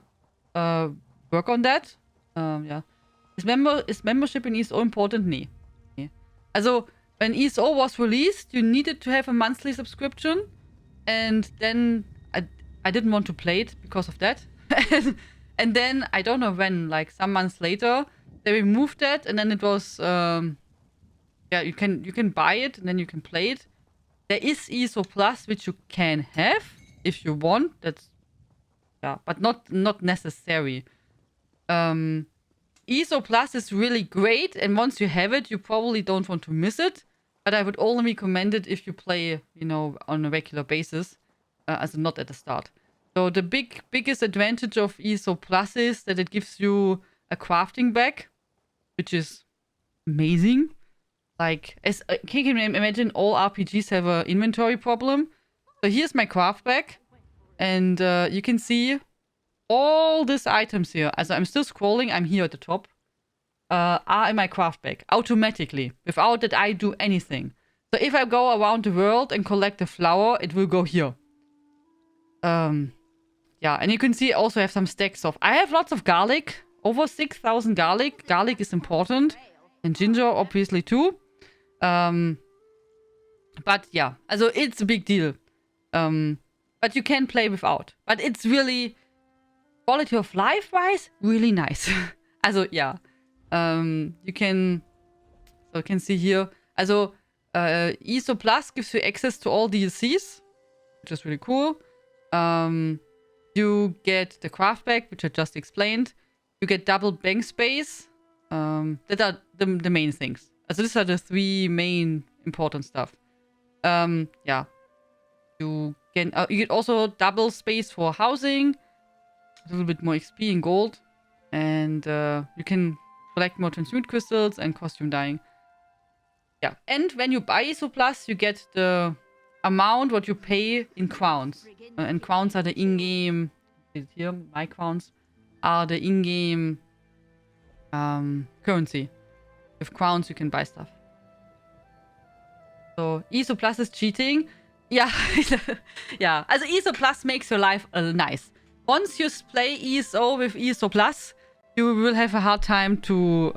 work on that. Yeah. Is membership in ESO important? Nee. Also, when ESO was released, you needed to have a monthly subscription. And then I didn't want to play it because of that. And then, I don't know when, like some months later, they removed that. And then it was, yeah, you can buy it and then you can play it. There is ESO Plus, which you can have if you want. That's, yeah, but not necessary. ESO Plus is really great, and once you have it, you probably don't want to miss it. But I would only recommend it if you play, you know, on a regular basis, as not at the start. So the biggest advantage of ESO Plus is that it gives you a crafting bag, which is amazing. Like, can you imagine all RPGs have an inventory problem? So here's my craft bag, and you can see all these items here. As I'm still scrolling, I'm here at the top. Are in my craft bag automatically without that I do anything. So if I go around the world and collect a flower, it will go here. Yeah, and you can see I also have some stacks of. I have lots of garlic, over 6,000 garlic. Garlic is important, and ginger obviously too. But yeah, also it's a big deal. But you can play without. But it's really quality of life wise really nice. Also yeah. You can see here. Also, ESO Plus gives you access to all DLCs, which is really cool. You get the craft bag, which I just explained. You get double bank space. That are the main things. Also, these are the three main important stuff. Yeah. You get also double space for housing, a little bit more XP in gold, and you can collect more transmute crystals and costume dyeing. Yeah, and when you buy ESO Plus, you get the amount what you pay in crowns. And crowns are the in-game. Here, my crowns are the in-game currency. With crowns, you can buy stuff. So ESO Plus is cheating. Yeah, yeah. Also ESO Plus makes your life nice. Once you play ESO with ESO Plus, you will have a hard time to,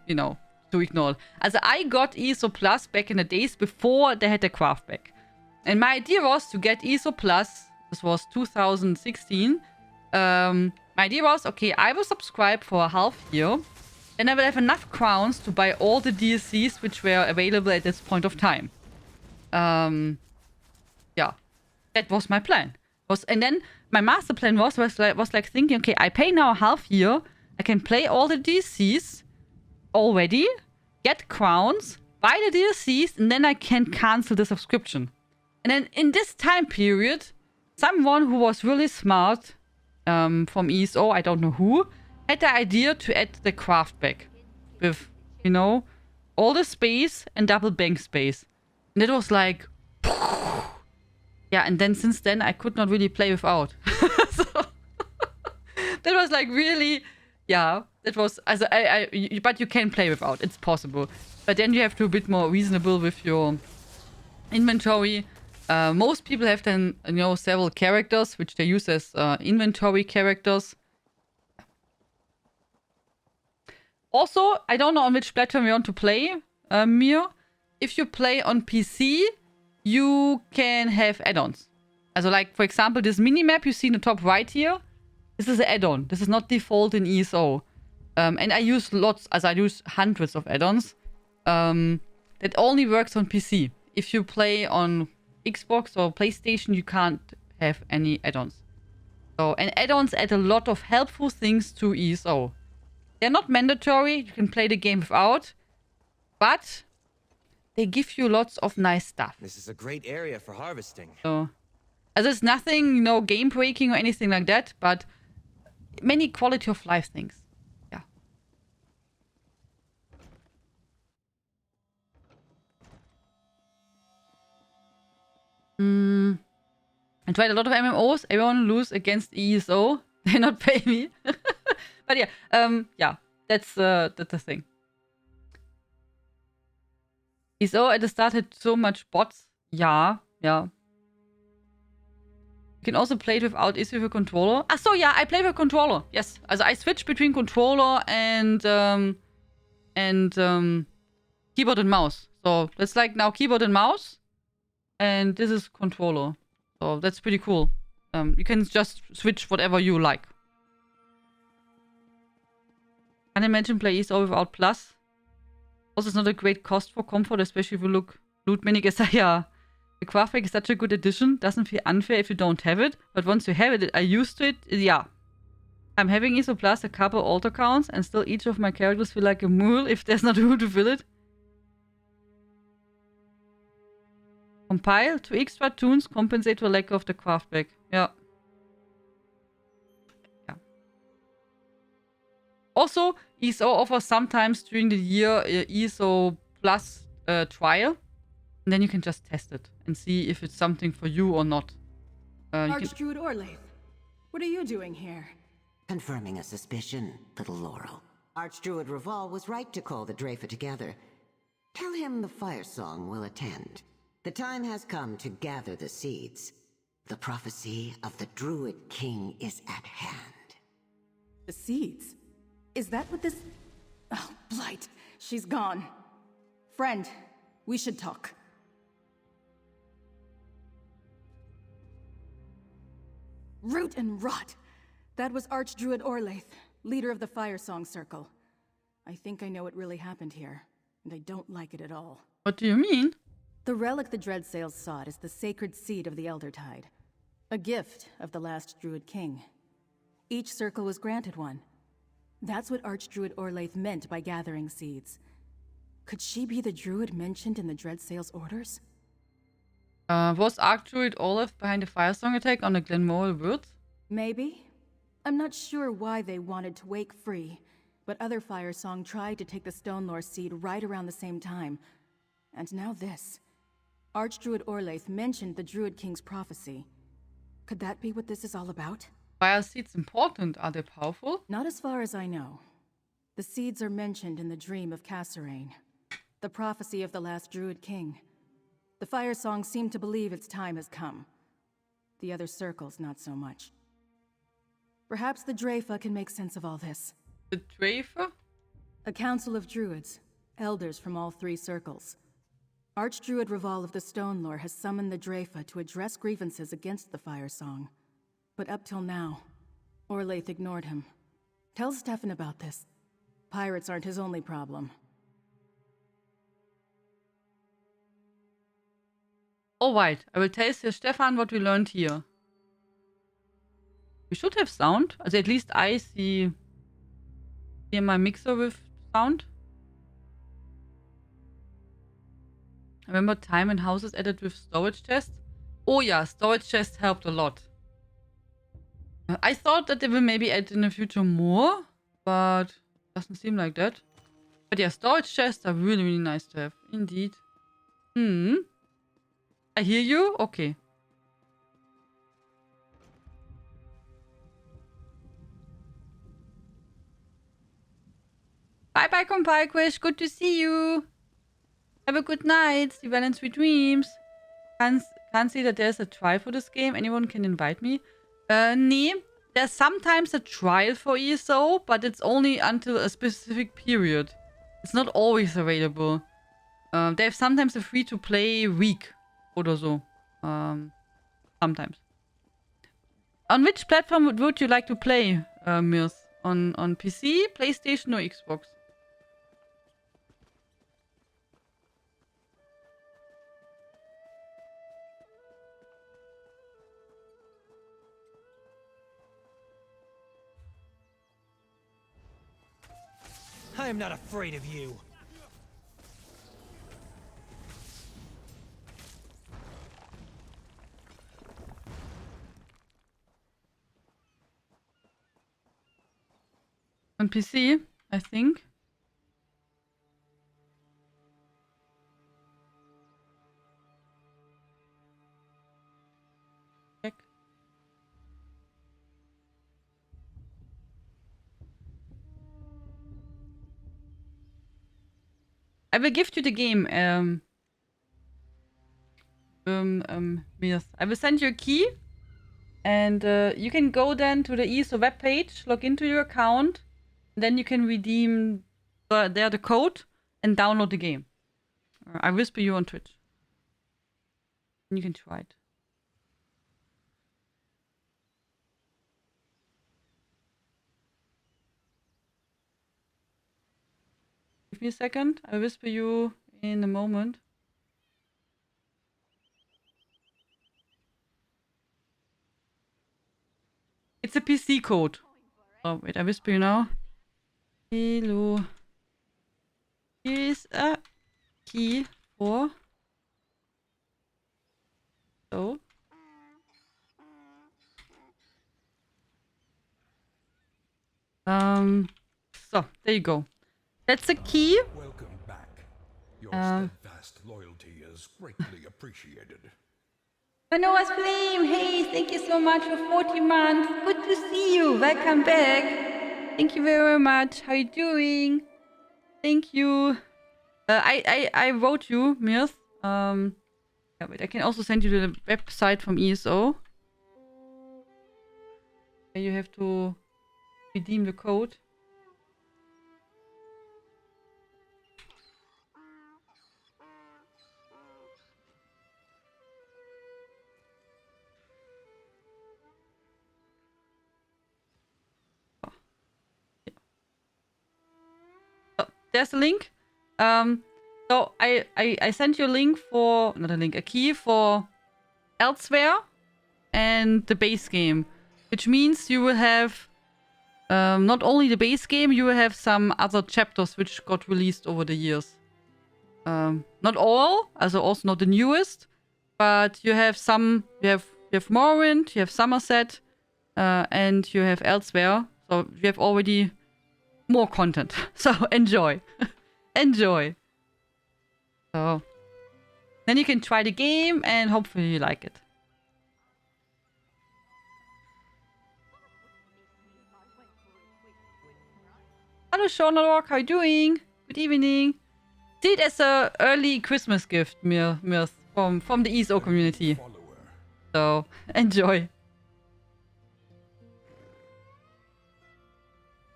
you know, to ignore. Also, I got ESO Plus back in the days before they had the craft bag. And my idea was to get ESO Plus. This was 2016. My idea was, okay, I will subscribe for a half year. Then I will have enough crowns to buy all the DLCs which were available at this point of time. Yeah, that was my plan. And then my master plan was like thinking, okay, I pay now a half year. I can play all the DLCs already, get crowns, buy the DLCs, and then I can cancel the subscription. And then in this time period, someone who was really smart from ESO, I don't know who, had the idea to add the craft bag with, you know, all the space and double bank space. And it was like, yeah, and then since then I could not really play without. So, that was like really, yeah, that was, also, but you can play without, it's possible. But then you have to be a bit more reasonable with your inventory. Most people have then, you know, several characters, which they use as inventory characters. Also, I don't know on which platform you want to play, Mir. If you play on PC, you can have add-ons. Also, like, for example, this minimap you see in the top right here, this is an add-on. This is not default in ESO. And I use lots, as I use hundreds of add-ons. That only works on PC. If you play on Xbox or PlayStation, you can't have any add-ons. So, and add-ons add a lot of helpful things to ESO. They're not mandatory, you can play the game without, but they give you lots of nice stuff. This is a great area for harvesting. So, as it's nothing, game breaking or anything like that, but many quality of life things. Yeah. I tried a lot of MMOs. Everyone lose against ESO. They not pay me. But yeah, that's the thing. ESO at the start had so much bots. Yeah. You can also play it without ESO with a controller. Ah, so yeah, I play with a controller. Yes. Also I switch between controller and keyboard and mouse. So that's like now keyboard and mouse. And this is controller. So that's pretty cool. You can just switch whatever you like. Can't imagine play ESO without Plus. Also, it's not a great cost for comfort, especially if you look loot minig. Yeah, the craft pack is such a good addition. Doesn't feel unfair if you don't have it. But once you have it, are used to it. Yeah. I'm having ESO Plus a couple altar counts, and still each of my characters feel like a mule if there's not room to fill it. Compile 2 extra tunes compensate for lack of the craft pack. Yeah. Also, ESO offers sometimes during the year ESO Plus trial. And then you can just test it and see if it's something for you or not. Archdruid Orlaith, what are you doing here? Confirming a suspicion, little Laurel. Archdruid Raval was right to call the Dreyfa together. Tell him the fire song will attend. The time has come to gather the seeds. The prophecy of the Druid King is at hand. The seeds? Is that what this... Oh, Blight. She's gone. Friend, we should talk. Root and rot! That was Archdruid Orlaith, leader of the Fire Song Circle. I think I know what really happened here, and I don't like it at all. What do you mean? The relic the Dreadsails sought is the sacred seed of the Eldertide. A gift of the last Druid King. Each circle was granted one. That's what Archdruid Orlaith meant by gathering seeds. Could she be the druid mentioned in the Dreadsails orders? Was Archdruid Orlaith behind the Firesong attack on the Glenmoril Woods? Maybe. I'm not sure why they wanted to wake free, but other Firesong tried to take the Stonelore seed right around the same time. And now this. Archdruid Orlaith mentioned the Druid King's prophecy. Could that be what this is all about? Fire seeds important? Are they powerful? Not as far as I know. The seeds are mentioned in the dream of Cassarain, the prophecy of the last Druid King. The Firesong seem to believe its time has come. The other circles, not so much. Perhaps the Dreyfa can make sense of all this. The Dreyfa? A council of druids, elders from all 3 circles. Archdruid Raval of the Stonelore has summoned the Dreyfa to address grievances against the Firesong. But up till now, Orlaith ignored him. Tell Stefan about this. Pirates aren't his only problem. Alright, I will tell Sir Stefan what we learned here. We should have sound. Also at least I see here my mixer with sound. Remember time and houses added with storage chests? Oh yeah, storage chests helped a lot. I thought that they will maybe add in the future more, but doesn't seem like that. But yeah, storage chests are really, really nice to have. Indeed. I hear you? Okay. Bye bye, Compalquish. Good to see you. Have a good night. See well and sweet dreams. Can't see that there's a trial for this game. Anyone can invite me. Nee. There's sometimes a trial for ESO, but it's only until a specific period. It's not always available. They have sometimes a free-to-play week or so. Sometimes. On which platform would you like to play, Mirs? on PC, PlayStation, or Xbox? I am not afraid of you. On PC, I think. Check. I will gift you the game, Mias. I will send you a key, and you can go then to the ESO webpage, log into your account, and then you can redeem there the code and download the game. I whisper you on Twitch. And you can try it. Give me a second. I'll whisper you in a moment. It's a PC code. Oh, wait, I whisper you now. Hello. Here is a key for... So. So, there you go. That's a key. Welcome back. Your steadfast loyalty is greatly appreciated. Manoa's Flame, hey, thank you so much for 40 months. Good to see you. Welcome back. Thank you very much. How you doing? Thank you. I wrote you, Mirs. Yeah, wait, I can also send you the website from ESO. You have to redeem the code. Oh, there's a link. So I sent you a link for, not a link, a key for Elsewhere and the base game, which means you will have not only the base game, you will have some other chapters which got released over the years. Not all, also not the newest, but you have some. You have Morrowind, you have Somerset, and you have Elsewhere. So you have already more content. So enjoy, enjoy. So then you can try the game and hopefully you like it. Hello, Shaunalok, how you doing? Good evening. See it as a early Christmas gift, Mirs, from the ESO community. So enjoy.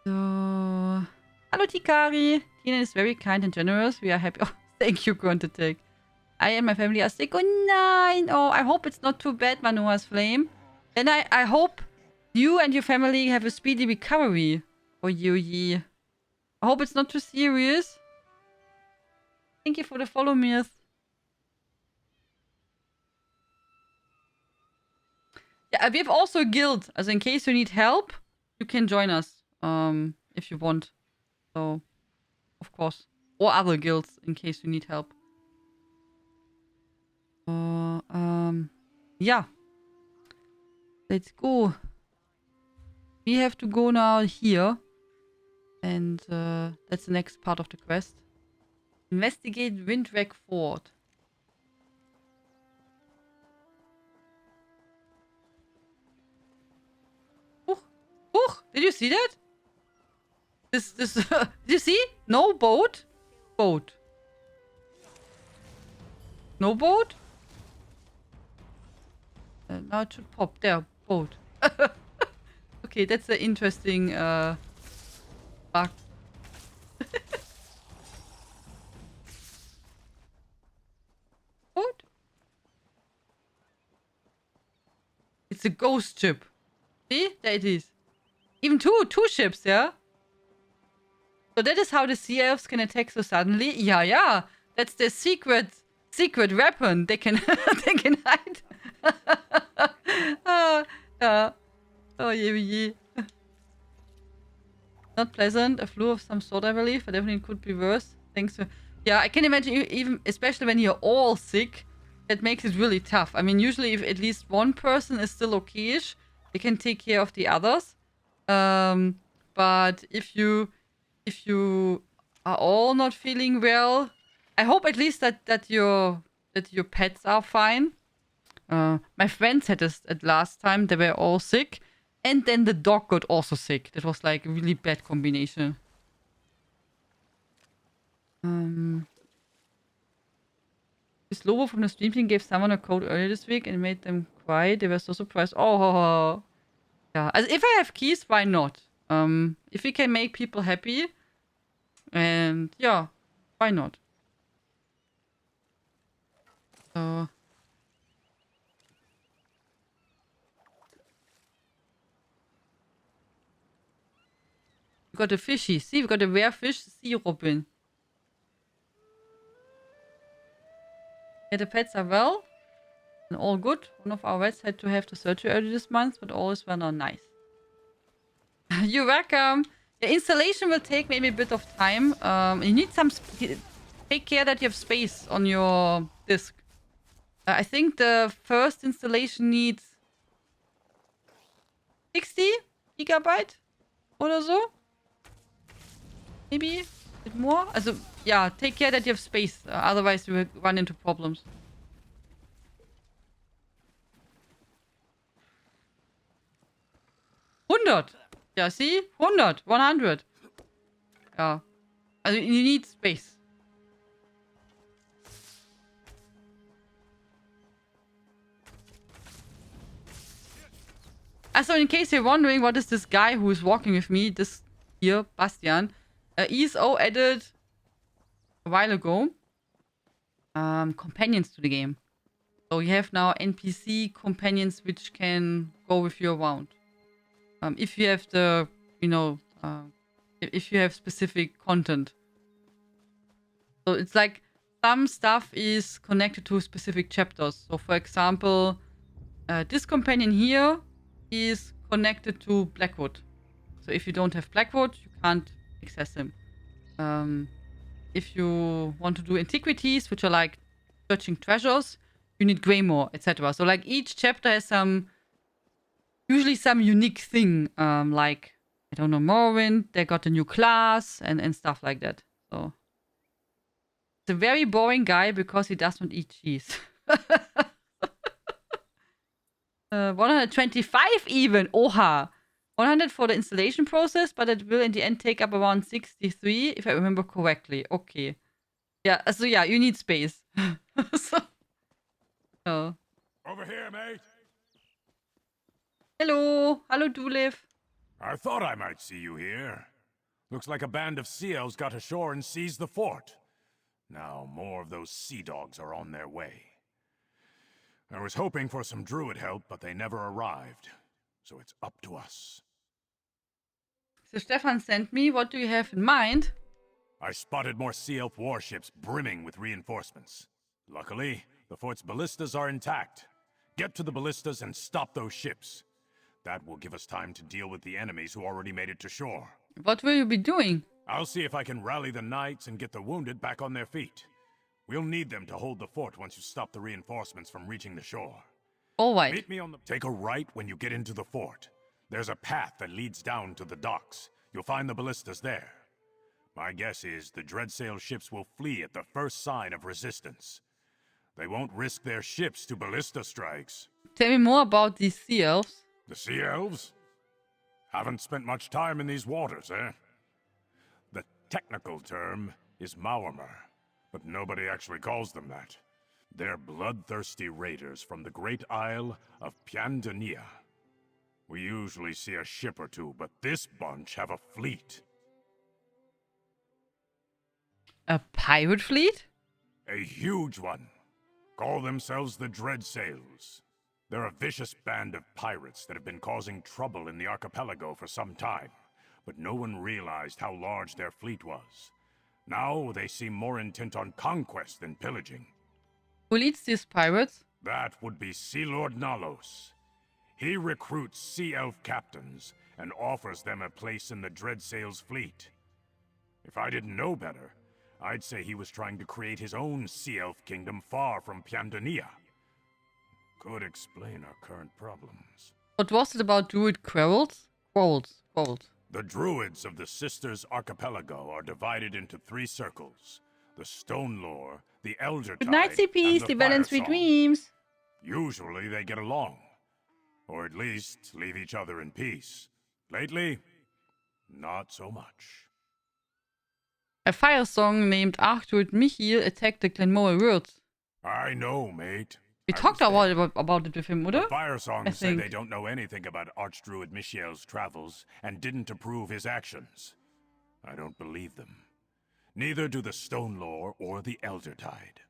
So, hello, Tikari. Tina is very kind and generous. We are happy. Oh, thank you, Quantitek. I and my family are sick. Oh, nine. Oh, I hope it's not too bad, Manoa's Flame. Then I hope you and your family have a speedy recovery. Oh, Yuyi. I hope it's not too serious. Thank you for the follow, Mirs. Yeah, we have also a guild. As in case you need help, you can join us. If you want. So, of course. Or other guilds in case you need help. Yeah. Let's go. We have to go now here. And that's the next part of the quest. Investigate Windwreck Fort. Did you see that? This, did you see? No boat? Boat. No boat? Now it should pop. There, boat. Okay, that's an interesting bug. What? It's a ghost ship. See? There it is. Even two ships, yeah? So that is how the sea elves can attack so suddenly. Yeah. That's their secret weapon. They can they can hide. Yeah. Oh je. Not pleasant. A flu of some sort, I believe. But definitely could be worse. Thanks to... Yeah, I can imagine even, especially when you're all sick, that makes it really tough. I mean, usually if at least one person is still okay-ish, they can take care of the others. But if you are all not feeling well, I hope at least that your pets are fine. My friends had this at last time. They were all sick. And then the dog got also sick. That was like a really bad combination. This Lobo from the stream team gave someone a code earlier this week and made them cry. They were so surprised. Oh, yeah. As if I have keys, why not? If we can make people happy, and yeah, why not? So. We got a fishy. See, we got a rare fish, sea robin. Yeah, the pets are well. And all good. One of our vets had to have the surgery early this month, but all is well now. Nice. You're welcome. The installation will take maybe a bit of time. You need some... Take care that you have space on your disk. I think the first installation needs 60 gigabyte or so. Maybe a bit more. Also, yeah, take care that you have space. Otherwise, you will run into problems. Yeah, see? 100. 100. Yeah. Also, you need space. Also, in case you're wondering, what is this guy who is walking with me? This here, Bastian. ESO added a while ago companions to the game. So you have now NPC companions which can go with you around. If you have the, if you have specific content. So it's like some stuff is connected to specific chapters. So for example, this companion here is connected to Blackwood. So if you don't have Blackwood, you can't access him. If you want to do antiquities, which are like searching treasures, you need Greymore, etc. So like each chapter has usually some unique thing. Like, I don't know, Morrowind, they got a new class and stuff like that. So it's a very boring guy because he does not eat cheese. 125 even. Oha. 100 for the installation process, but it will in the end take up around 63, if I remember correctly. Okay. Yeah, so yeah, you need space. So, oh. Over here, mate. Hello. Hello, Dulev. I thought I might see you here. Looks like a band of sea elves got ashore and seized the fort. Now more of those sea dogs are on their way. I was hoping for some druid help, but they never arrived. So it's up to us. So Stefan sent me. What do you have in mind? I spotted more sea elf warships brimming with reinforcements. Luckily, the fort's ballistas are intact. Get to the ballistas and stop those ships. That will give us time to deal with the enemies who already made it to shore. What will you be doing? I'll see if I can rally the knights and get the wounded back on their feet. We'll need them to hold the fort once you stop the reinforcements from reaching the shore. All right. Meet me on the... Take a right when you get into the fort. There's a path that leads down to the docks. You'll find the ballistas there. My guess is the Dreadsail ships will flee at the first sign of resistance. They won't risk their ships to ballista strikes. Tell me more about these sea elves. The sea elves? Haven't spent much time in these waters, eh? The technical term is Maormer, but nobody actually calls them that. They're bloodthirsty raiders from the great isle of Piandania. We usually see a ship or two, but this bunch have a fleet. A pirate fleet? A huge one. Call themselves the Dreadsails. They're a vicious band of pirates that have been causing trouble in the archipelago for some time, but no one realized how large their fleet was. Now they seem more intent on conquest than pillaging. Who leads these pirates? That would be Sea Lord Nalos. He recruits sea elf captains and offers them a place in the Dreadsail's fleet. If I didn't know better, I'd say he was trying to create his own sea elf kingdom far from Piandania. Could explain our current problems. What was it about druid quarrels? Quarrels. The druids of the Sisters Archipelago are divided into 3 circles. The Stone Lore, the Elder Tide, Good night, CPs. and Sleep the well and Fire sweet Song. dreams. Usually they get along. Or at least leave each other in peace. Lately, not so much. A fire song named Archdruid Michiel attacked the Glenmore Worlds. I know, mate. We talked about it with him, oder? The Fire Songs say think. they don't know anything about Archdruid Michiel's travels and didn't approve his actions. I don't believe them. Neither do the Stone Lore or the Elder Tide.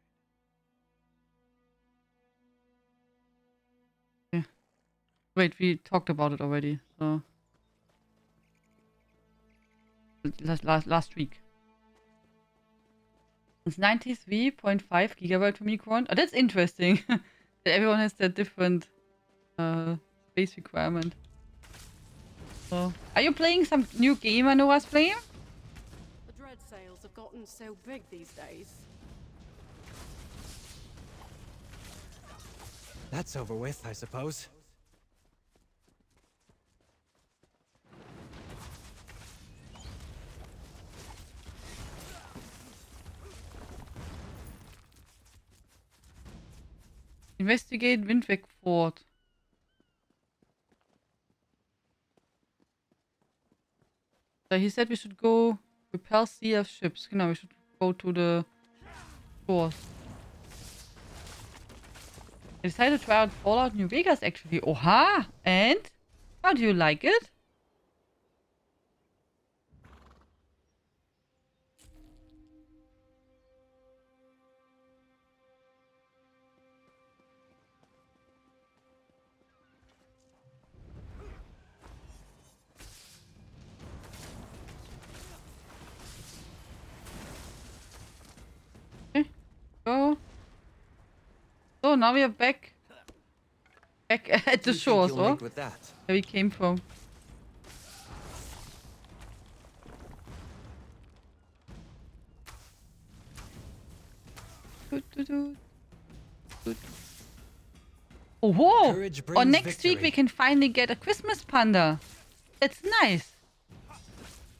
Yeah. Wait, we talked about it already, so... Last week. It's 93.5 gigabyte for Micron. Oh, that's interesting. That everyone has their different space requirement. So, are you playing some new game I know was playing? The Dreadsails have gotten so big these days. That's over with, I suppose. Investigate Windweg Fort. So he said we should go repel sea of ships. Genau, we should go to the shores. I decided to try out Fallout New Vegas actually. Oha! And? How do you like it? Go. So now we are back at the shore, so where we came from. Oh, whoa! Or next week we can finally get a Christmas panda. That's nice.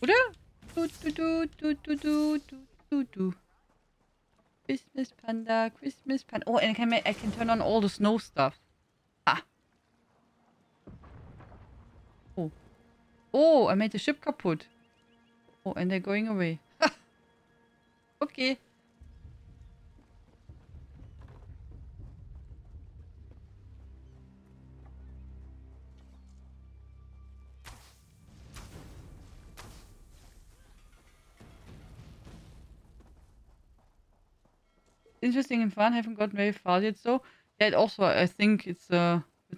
Oder? Christmas panda, Christmas panda. Oh, and I can turn on all the snow stuff. Ah. Oh. Oh, I made the ship kaputt. Oh, and they're going away. Okay. Interesting and fun. Haven't gotten very far yet, so yeah. Also, I think it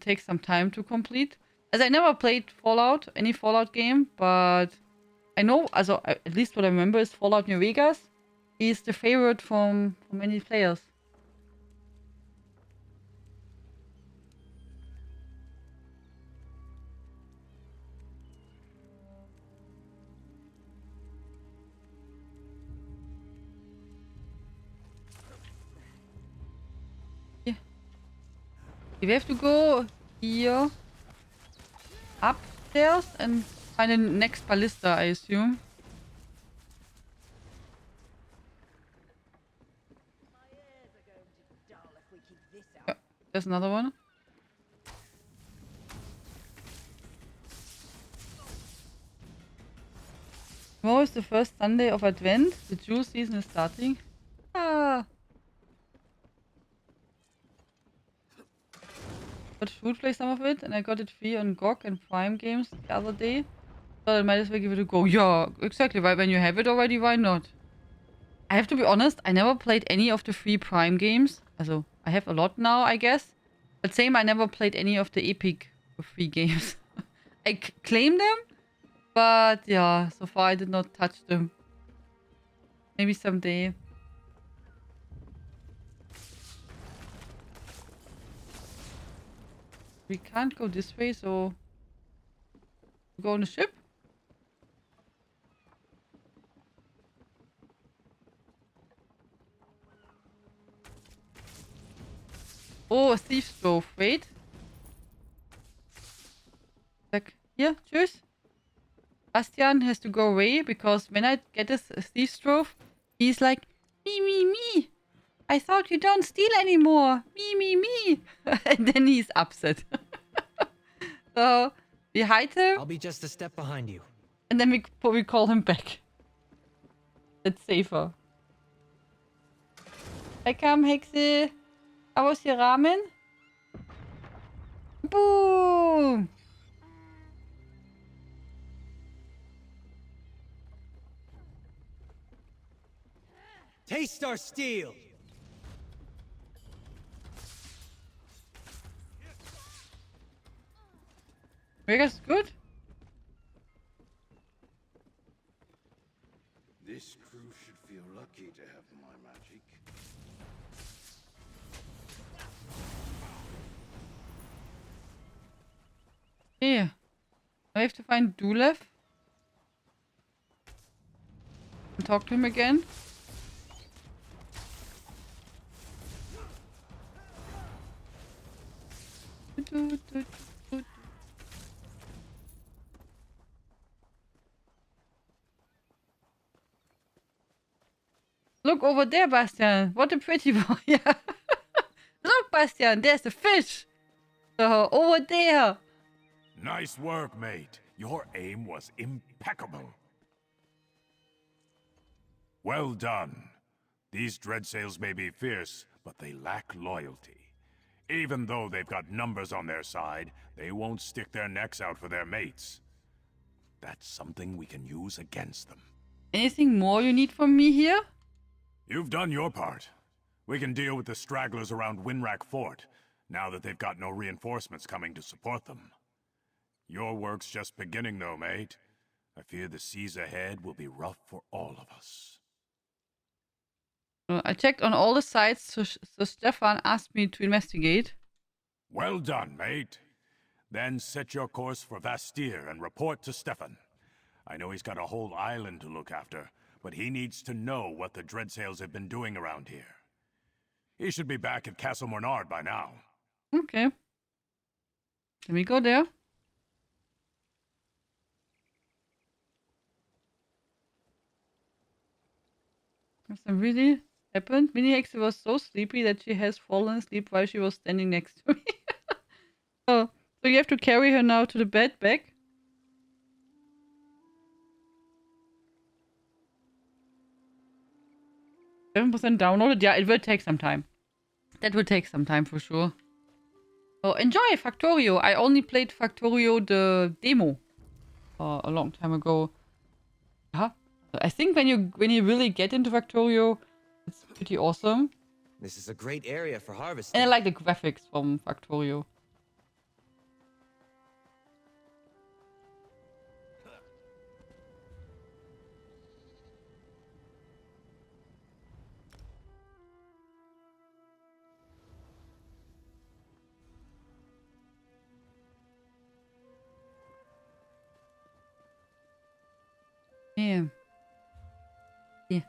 takes some time to complete. As I never played Fallout, any Fallout game, but I know, also at least what I remember is Fallout New Vegas is the favorite from many players. We have to go here upstairs and find the next ballista, I assume. Yeah, there's another one. Tomorrow is the first Sunday of Advent. The Jewel season is starting. Ah. Got Fruit Play some of it, and I got it free on GOG and Prime Games the other day. So I might as well give it a go. Yeah, exactly. Right, when you have it already, why not? I have to be honest, I never played any of the free Prime games. Also, I have a lot now, I guess. But same, I never played any of the Epic free games. I claim them, but yeah, so far I did not touch them. Maybe someday. We can't go this way, so we go on the ship. Oh, a thief's trove. Wait. Like, here, tschüss. Bastian has to go away because when I get a thief's trove, he's like, me. I thought you don't steal anymore. Me. And then he's upset. So we hide him. I'll be just a step behind you. And then we call him back. That's safer. Welcome, Hexe. How was your ramen? Boom! Taste our steel! Vegas good? This crew should feel lucky to have my magic. Yeah. I have to find Dulev. And talk to him again. Look over there, Bastian. What a pretty boy. Yeah. Look, Bastian, there's a fish. So, over there. Nice work, mate. Your aim was impeccable. Well done. These dreadsails may be fierce, but they lack loyalty. Even though they've got numbers on their side, they won't stick their necks out for their mates. That's something we can use against them. Anything more you need from me here? You've done your part. We can deal with the stragglers around Winrack Fort, now that they've got no reinforcements coming to support them. Your work's just beginning though, mate. I fear the seas ahead will be rough for all of us. I checked on all the sites, so Stefan asked me to investigate. Well done, mate. Then set your course for Vastir and report to Stefan. I know he's got a whole island to look after, but he needs to know what the Dreadsails have been doing around here. He should be back at Castle Mornard by now. Okay. Let me go there. Something really happened. Mini Hexe was so sleepy that she has fallen asleep while she was standing next to me. Oh, so you have to carry her now to the bed back? 7% downloaded? Yeah, it will take some time. That will take some time for sure. Oh, enjoy Factorio. I only played Factorio the demo a long time ago. Yeah, I think when you really get into Factorio, it's pretty awesome. This is a great area for harvesting. And I like the graphics from Factorio. Yeah. Yeah.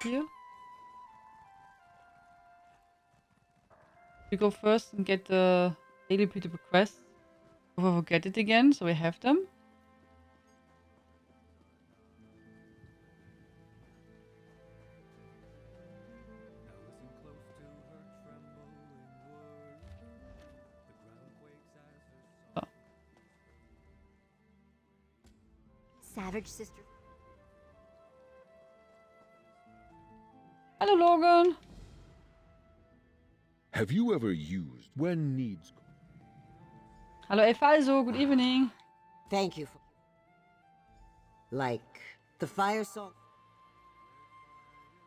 Here. We go first and get the daily Peter requests. Before I forget it again, so we have them. Savage sister. Hello, Logan. Have you ever used when needs? Hello, Efalzo. Good evening. Thank you for... Like the fire song.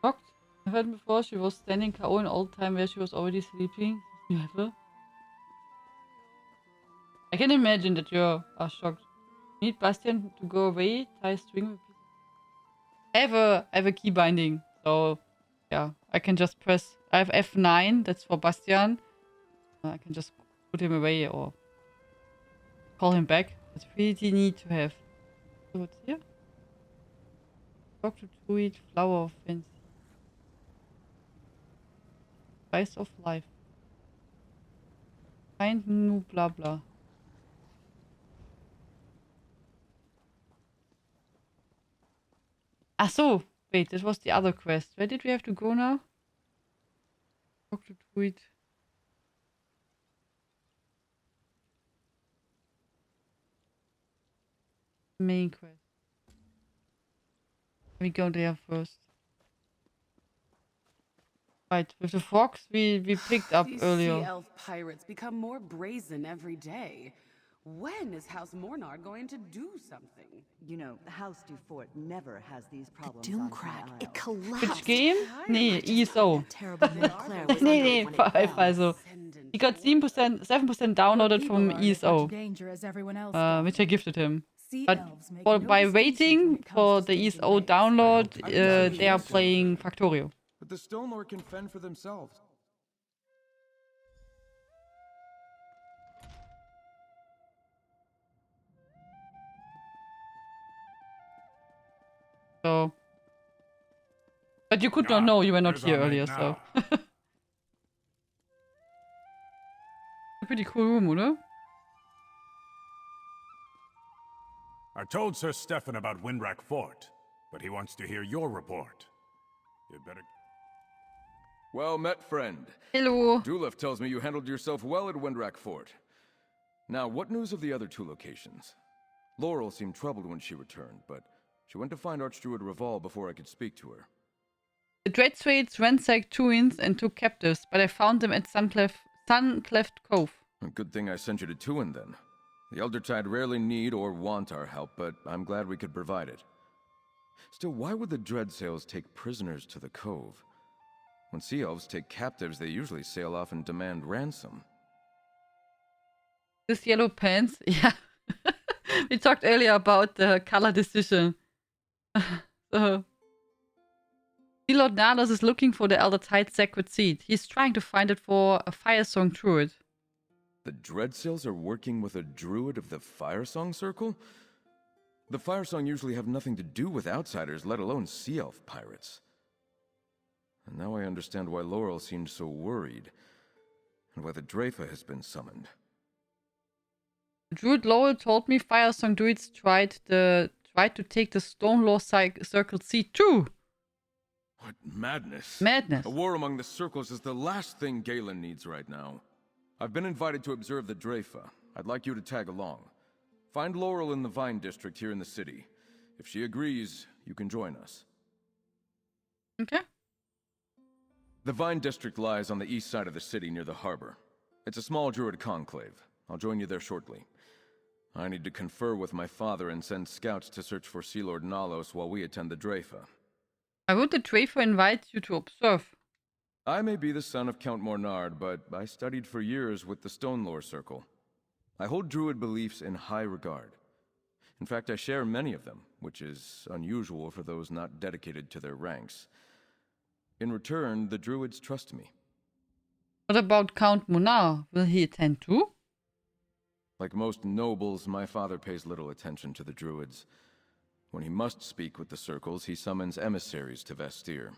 Locked? I heard before she was standing KO in all the time where she was already sleeping. Never. I can imagine that you are shocked. Need Bastian to go away, tie string with I have a key binding, so yeah, I can just press. I have F9, that's for Bastian. I can just put him away or call him back. That's pretty neat to have. So what's here? Talk to Druid, Flower of Fancy. Spice of Life. Find new blah blah. Ah, so wait, this was the other quest. Where did we have to go now? Talk to Druid. Main quest. We go there first. Right, with the fox we picked up These earlier. sea elf pirates become more brazen every day. When is House Mornard going to do something? You know, House Dufort never has these problems. Doomcrack, it collapsed. Which game? Nee, ESO. Nee, also. He got 7% downloaded from ESO, which I gifted him. But by waiting for the ESO download, they are playing Factorio. But the Stone Lord can fend for themselves. So, but you could not know, you were not here earlier, so. Pretty cool room, oder? I told Sir Stefan about Windwrack Fort, but he wants to hear your report. You'd better... Well met, friend. Hello. Dulef tells me you handled yourself well at Windwrack Fort. Now, what news of the other two locations? Laurel seemed troubled when she returned, but she went to find Archdruid Reval before I could speak to her. The Dreadthwaites ransacked Tuins and took captives, but I found them at Suncleft Cove. A good thing I sent you to Tuin, then. The Eldertide rarely need or want our help, but I'm glad we could provide it. Still, why would the Dreadsails take prisoners to the Cove? When Sea Elves take captives, they usually sail off and demand ransom. This yellow pants, yeah. We talked earlier about the color decision. So, Lord Nalos is looking for the Eldertide sacred seed. He's trying to find it for a Firesong Druid. The Dreadsails are working with a Druid of the Firesong Circle? The Firesong usually have nothing to do with outsiders, let alone Sea Elf pirates. And now I understand why Laurel seemed so worried, and why the Dreyfa has been summoned. Druid Laurel told me Firesong Druids tried to take the Stonelaw Circle seed too. What madness. Madness. A war among the circles is the last thing Galen needs right now. I've been invited to observe the Dreyfa. I'd like you to tag along. Find Laurel in the Vine District here in the city. If she agrees, you can join us. Okay. The Vine District lies on the east side of the city near the harbor. It's a small druid conclave. I'll join you there shortly. I need to confer with my father and send scouts to search for Sea Lord Nalos while we attend the Dreyfa. Why would the Dreyfa invite you to observe? I may be the son of Count Mornard, but I studied for years with the Stonelore Circle. I hold druid beliefs in high regard. In fact, I share many of them, which is unusual for those not dedicated to their ranks. In return, the druids trust me. What about Count Mornard? Will he attend too? Like most nobles, my father pays little attention to the druids. When he must speak with the circles, he summons emissaries to Vestir.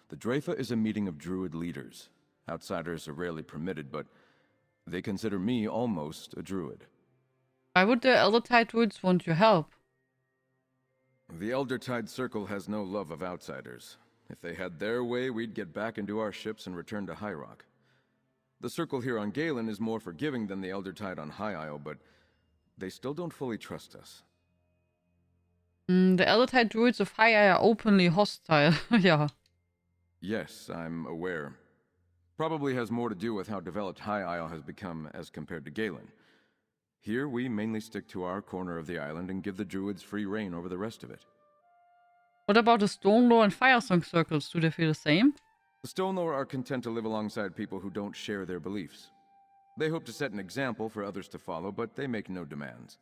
The Dreyfa is a meeting of druid leaders. Outsiders are rarely permitted, but they consider me almost a druid. Why would the Eldertide Druids want your help? The Eldertide Circle has no love of outsiders. If they had their way, we'd get back into our ships and return to High Rock. The Circle here on Galen is more forgiving than the Eldertide on High Isle, but they still don't fully trust us. The Eldertide Druids of High Isle are openly hostile. Yeah. Yes, I'm aware. Probably has more to do with how developed High Isle has become as compared to Galen. Here, we mainly stick to our corner of the island and give the druids free reign over the rest of it. What about the Stone Lore and Fire Song circles? Do they feel the same? The Stone Lore are content to live alongside people who don't share their beliefs. They hope to set an example for others to follow, but they make no demands.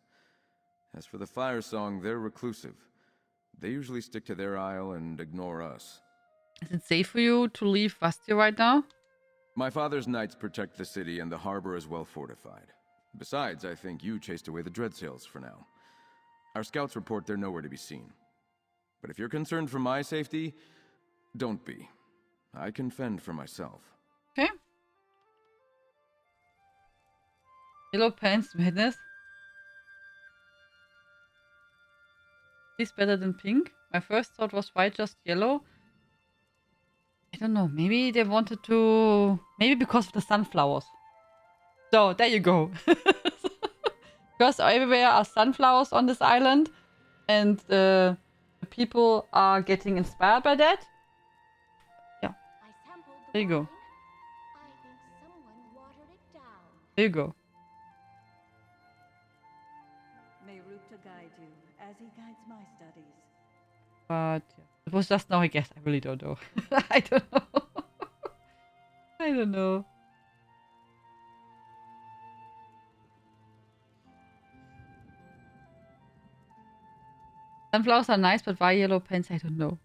As for the Fire Song, they're reclusive. They usually stick to their isle and ignore us. Is it safe for you to leave Vastir right now? My father's knights protect the city, and the harbor is well fortified. Besides, I think you chased away the Dreadsails for now. Our scouts report they're nowhere to be seen. But if you're concerned for my safety, don't be. I can fend for myself. Okay. Yellow pants, madness. Is better than pink. My first thought was why just yellow. I don't know. Maybe they wanted to. Maybe because of the sunflowers. So there you go. Because everywhere are sunflowers on this island, and the people are getting inspired by that. Yeah. There you go. There you go. May Rupta guide you as he guides my studies. But yeah, it was just now, I guess. I really don't know. I don't know. I don't know. Sunflowers are nice, but why yellow pants? I don't know.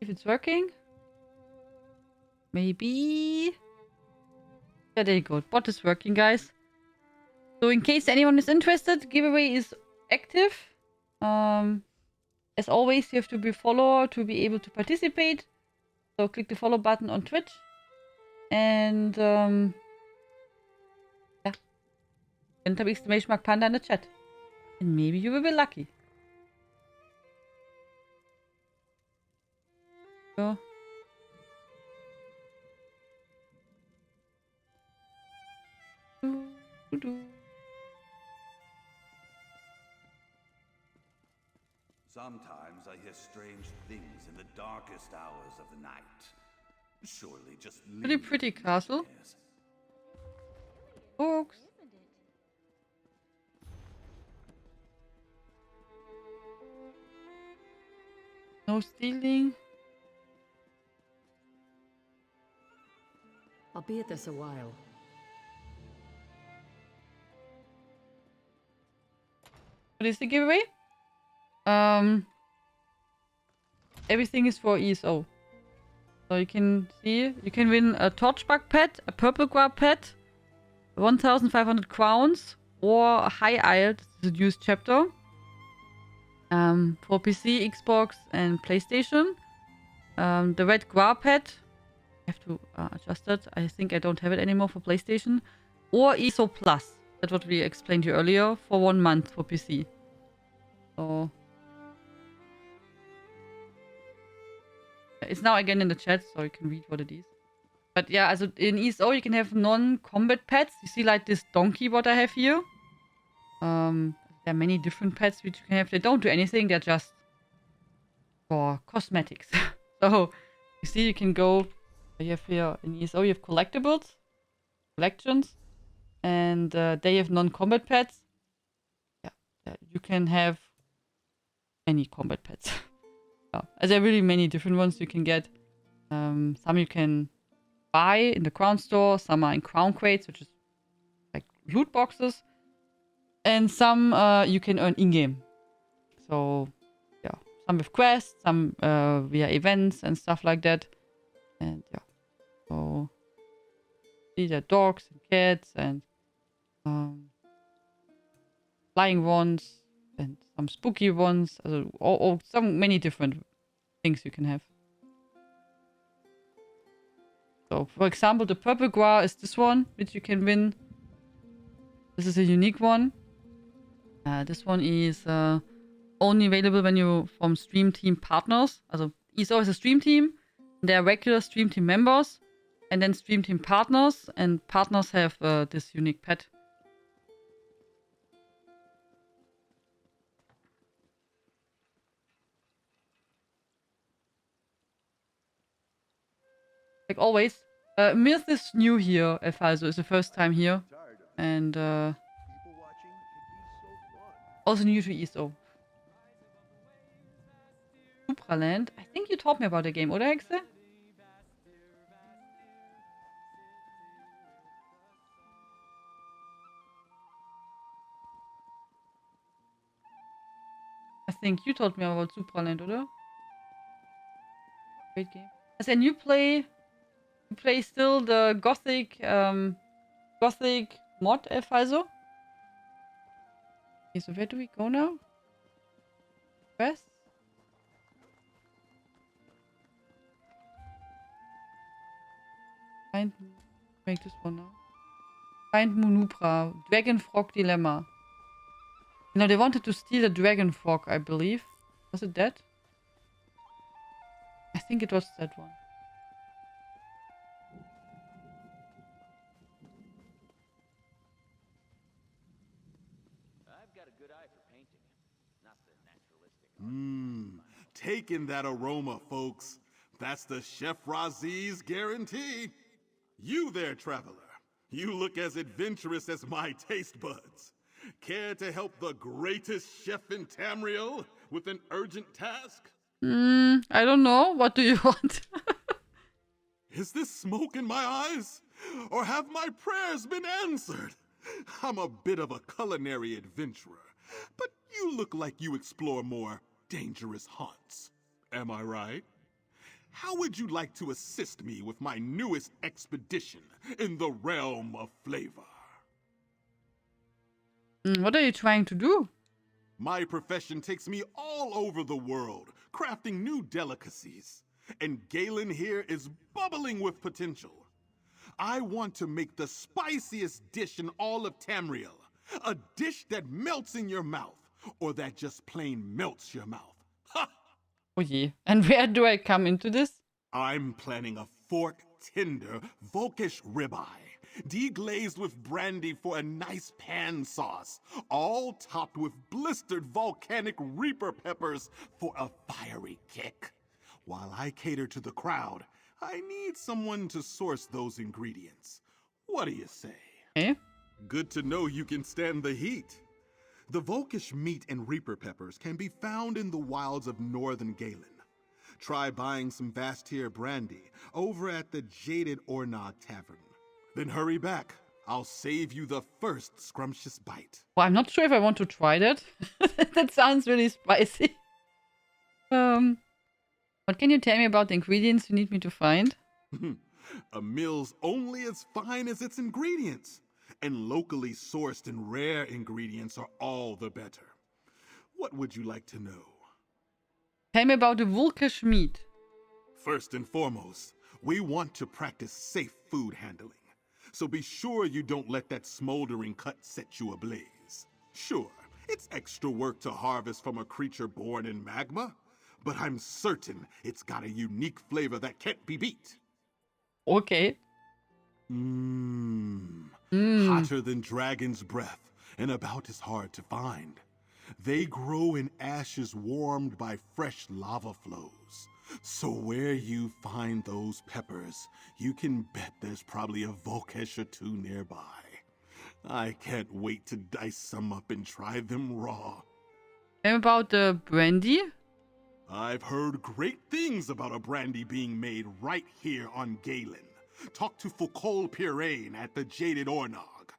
If it's working, maybe. Yeah, there you go. Bot is working, guys. So in case anyone is interested, giveaway is active. As always, you have to be a follower to be able to participate. So click the follow button on Twitch. And yeah. Enter exclamation mark panda in the chat. And maybe you will be lucky. So. Sometimes I hear strange things in the darkest hours of the night. Surely just Really pretty castle. Books. No stealing. I'll be at this a while. What is the giveaway? Everything is for ESO. So you can see, you can win a Torchbug pet, a Purple Guar pet, 1,500 crowns, or a High Isle, this is a newest chapter. For PC, Xbox, and PlayStation. The Red Guar pet, I have to adjust it. I think I don't have it anymore for PlayStation. Or ESO Plus, that's what we explained to you earlier, for 1 month for PC. So it's now again in the chat, so you can read what it is. But yeah, also in ESO you can have non-combat pets. You see like this donkey what I have here. There are many different pets which you can have. They don't do anything, they're just for cosmetics. So you see you can go, you have here in ESO you have collectibles, collections, and they have non-combat pets. Yeah, you can have any combat pets. Yeah. There are really many different ones you can get. Some you can buy in the Crown Store, some are in Crown Crates, which is like loot boxes, and some you can earn in-game. So yeah, some with quests, some via events and stuff like that. And yeah, so these are dogs and cats and flying ones and some spooky ones. Also, some many different things you can have. So, for example, the Purple Guar is this one, which you can win. This is a unique one. This one is only available when you from Stream Team partners. Also ESO is a Stream Team. There are regular Stream Team members. And then Stream Team partners. And partners have this unique pet. Like always. Myth is new here, also is the first time here. And also new to ESO. Supraland? I think you told me about the game, oder Hexe? I think you told me about Supraland, oder? Great game. And you play still the Gothic mod, also? Okay, so where do we go now? West? Make this one now. Find Munupra. Dragon Frog Dilemma. You know, they wanted to steal a dragon frog, I believe. Was it that? I think it was that one. I've got a good eye for painting. Not the naturalistic. Taking that aroma, folks. That's the Chef Razi's guarantee. You there, traveler. You look as adventurous as my taste buds. Care to help the greatest chef in Tamriel with an urgent task? I don't know. What do you want? Is this smoke in my eyes? Or have my prayers been answered? I'm a bit of a culinary adventurer, but you look like you explore more dangerous haunts. Am I right? How would you like to assist me with my newest expedition in the realm of flavor? What are you trying to do? My profession takes me all over the world, crafting new delicacies. And Galen here is bubbling with potential. I want to make the spiciest dish in all of Tamriel. A dish that melts in your mouth, or that just plain melts your mouth. Ha! Oh yeah. And where do I come into this? I'm planning a fork-tender Volkish ribeye, deglazed with brandy for a nice pan sauce, all topped with blistered volcanic reaper peppers for a fiery kick. While I cater to the crowd, I need someone to source those ingredients. What do you say? Eh? Good to know you can stand the heat. The Volkish meat and reaper peppers can be found in the wilds of northern Galen. Try buying some Vastir brandy over at the Jaded Ornog Tavern. Then hurry back. I'll save you the first scrumptious bite. Well, I'm not sure if I want to try that. That sounds really spicy. What can you tell me about the ingredients you need me to find? A meal's only as fine as its ingredients. And locally sourced and rare ingredients are all the better. What would you like to know? Tell me about the Volkish meat. First and foremost, we want to practice safe food handling. So be sure you don't let that smoldering cut set you ablaze. Sure, it's extra work to harvest from a creature born in magma, but I'm certain it's got a unique flavor that can't be beat. Okay. Hotter than dragon's breath and about as hard to find. They grow in ashes warmed by fresh lava flows. So where you find those peppers, you can bet there's probably a Volkesh or two nearby. I can't wait to dice some up and try them raw. And about the brandy? I've heard great things about a brandy being made right here on Galen. Talk to Foucault Pirain at the Jaded Ornog.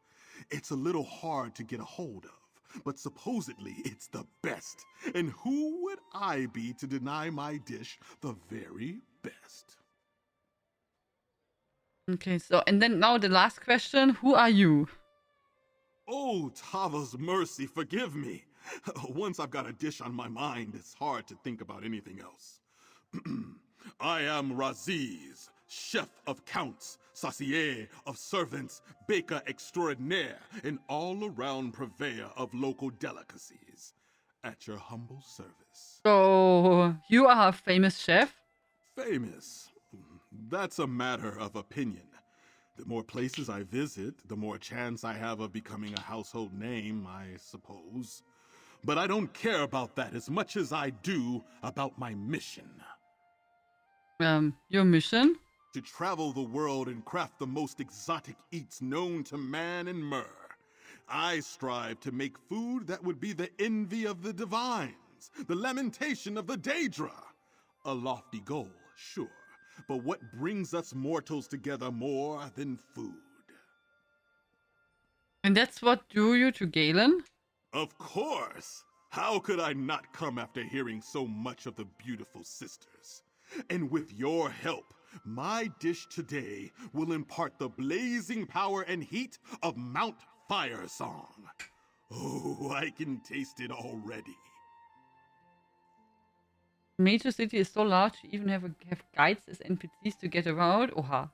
It's a little hard to get a hold of, but supposedly it's the best. And who would I be to deny my dish the very best? Okay, so, and then now the last question. Who are you? Oh, Tava's mercy, forgive me. Once I've got a dish on my mind, it's hard to think about anything else. I am Raziz, chef of counts, saucier of servants, baker extraordinaire, and all-around purveyor of local delicacies. At your humble service. So, you are a famous chef? Famous? That's a matter of opinion. The more places I visit, the more chance I have of becoming a household name, I suppose. But I don't care about that as much as I do about my mission. Your mission? To travel the world and craft the most exotic eats known to man and mer. I strive to make food that would be the envy of the divines, the lamentation of the Daedra. A lofty goal, sure, but what brings us mortals together more than food? And that's what drew you to Galen? Of course! How could I not come after hearing so much of the beautiful sisters? And with your help, my dish today will impart the blazing power and heat of Mount Fire Song. Oh, I can taste it already. Major city is so large, you even have guides as NPCs to get around. Oha.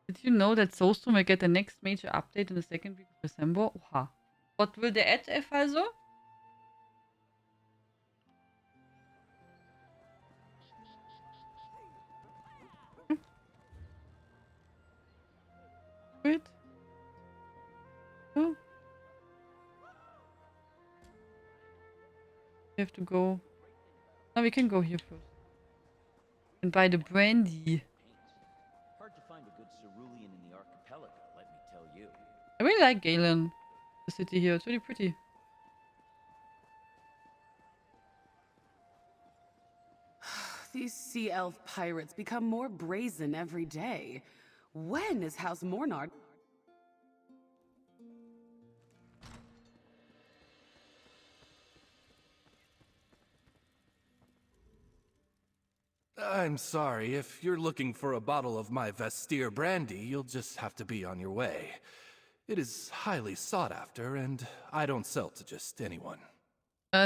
Did you know that Soulstorm will get the next major update in the second week of December? Oha. What will they add, also? Wait. Oh. We have to go. No, we can go here first. And buy the brandy. Hard to find a good cerulean in the archipelago, let me tell you. I really like Galen. The city here. It's really pretty. These sea elf pirates become more brazen every day. When is House Mornard? I'm sorry, if you're looking for a bottle of my Vestir brandy, you'll just have to be on your way. It is highly sought after, and I don't sell to just anyone.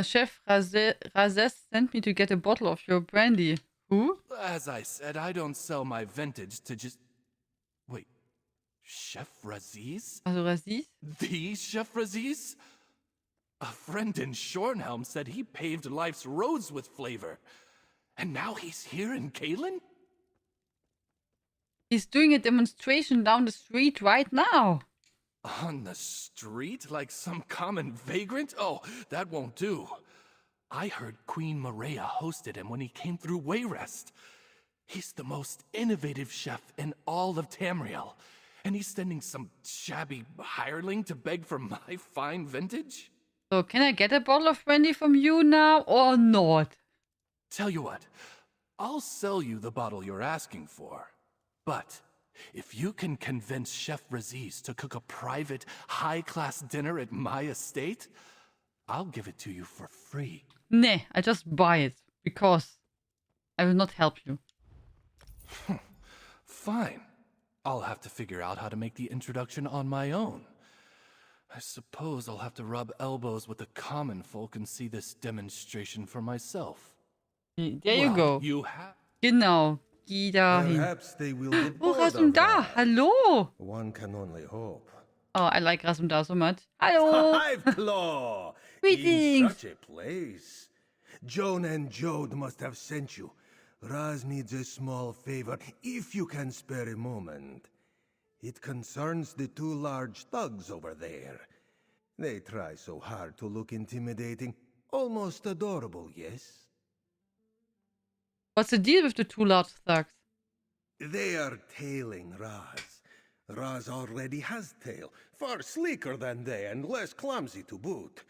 Chef Razes sent me to get a bottle of your brandy. Who? As I said, I don't sell my vintage to just... Wait, Chef Raziz? Also Raziz? The Chef Raziz? A friend in Shornhelm said he paved life's roads with flavor. And now he's here in Galen? He's doing a demonstration down the street right now. On the street? Like some common vagrant? Oh, that won't do. I heard Queen Maria hosted him when he came through Wayrest. He's the most innovative chef in all of Tamriel. And he's sending some shabby hireling to beg for my fine vintage? So can I get a bottle of brandy from you now or not? Tell you what, I'll sell you the bottle you're asking for. But if you can convince Chef Raziz to cook a private, high-class dinner at my estate, I'll give it to you for free. Nah, I just buy it, because I will not help you. Fine. I'll have to figure out how to make the introduction on my own. I suppose I'll have to rub elbows with the common folk and see this demonstration for myself. There you go. You have... Genau. Geh dahin. Perhaps they will get Oh, bored of Rasumda. that. Hallo. One can only hope. Oh, I like Rasumda so much. Hallo. Hive Claw! Greetings. In such a place. Joan and Jode must have sent you. Raz needs a small favor, if you can spare a moment. It concerns the two large thugs over there. They try so hard to look intimidating. Almost adorable, yes? What's the deal with the two large thugs? They are tailing Raz. Raz already has tail, far sleeker than they and less clumsy to boot.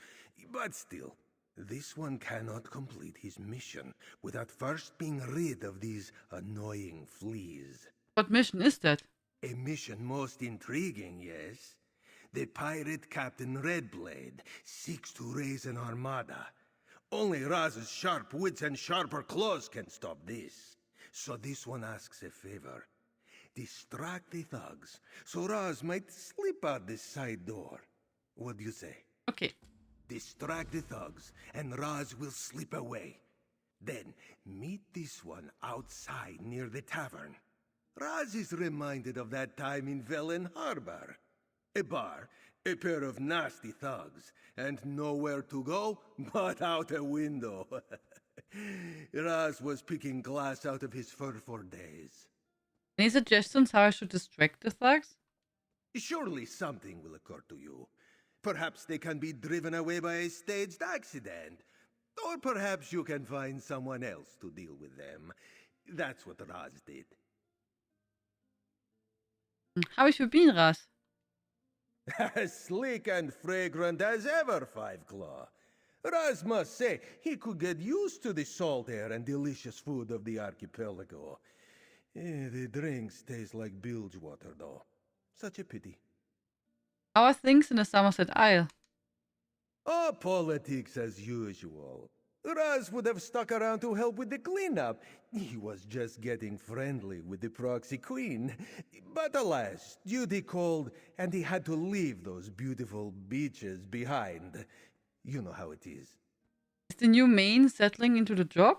But still, this one cannot complete his mission without first being rid of these annoying fleas. What mission is that? A mission most intriguing, yes? The pirate Captain Redblade seeks to raise an armada. Only Raz's sharp wits and sharper claws can stop this. So this one asks a favor. Distract the thugs, so Raz might slip out this side door. What do you say? Okay. Distract the thugs, and Raz will slip away. Then, meet this one outside near the tavern. Raz is reminded of that time in Velen Harbor. A bar, a pair of nasty thugs, and nowhere to go but out a window. Raz was picking glass out of his fur for days. Any suggestions how I should distract the thugs? Surely something will occur to you. Perhaps they can be driven away by a staged accident. Or perhaps you can find someone else to deal with them. That's what Raz did. How have you been, Raz? As sleek and fragrant as ever, Five Claw. Raz must say he could get used to the salt air and delicious food of the archipelago. The drinks taste like bilge water, though. Such a pity. How are things in the Somerset Isle? Oh, politics as usual. Raz would have stuck around to help with the cleanup. He was just getting friendly with the proxy queen. But alas, duty called, and he had to leave those beautiful beaches behind. You know how it is. Is the new main settling into the job?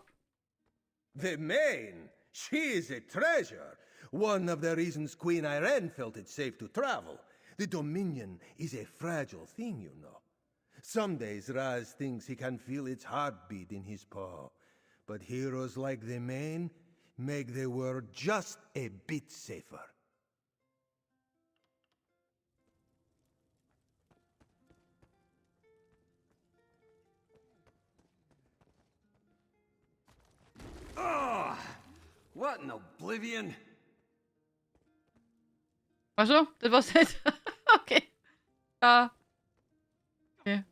The main? She is a treasure. One of the reasons Queen Irene felt it safe to travel. The Dominion is a fragile thing, you know. Some days Raz thinks he can feel its heartbeat in his paw. But heroes like the main make the world just a bit safer. Oh, what in oblivion? Achso, that was it. Okay. Okay.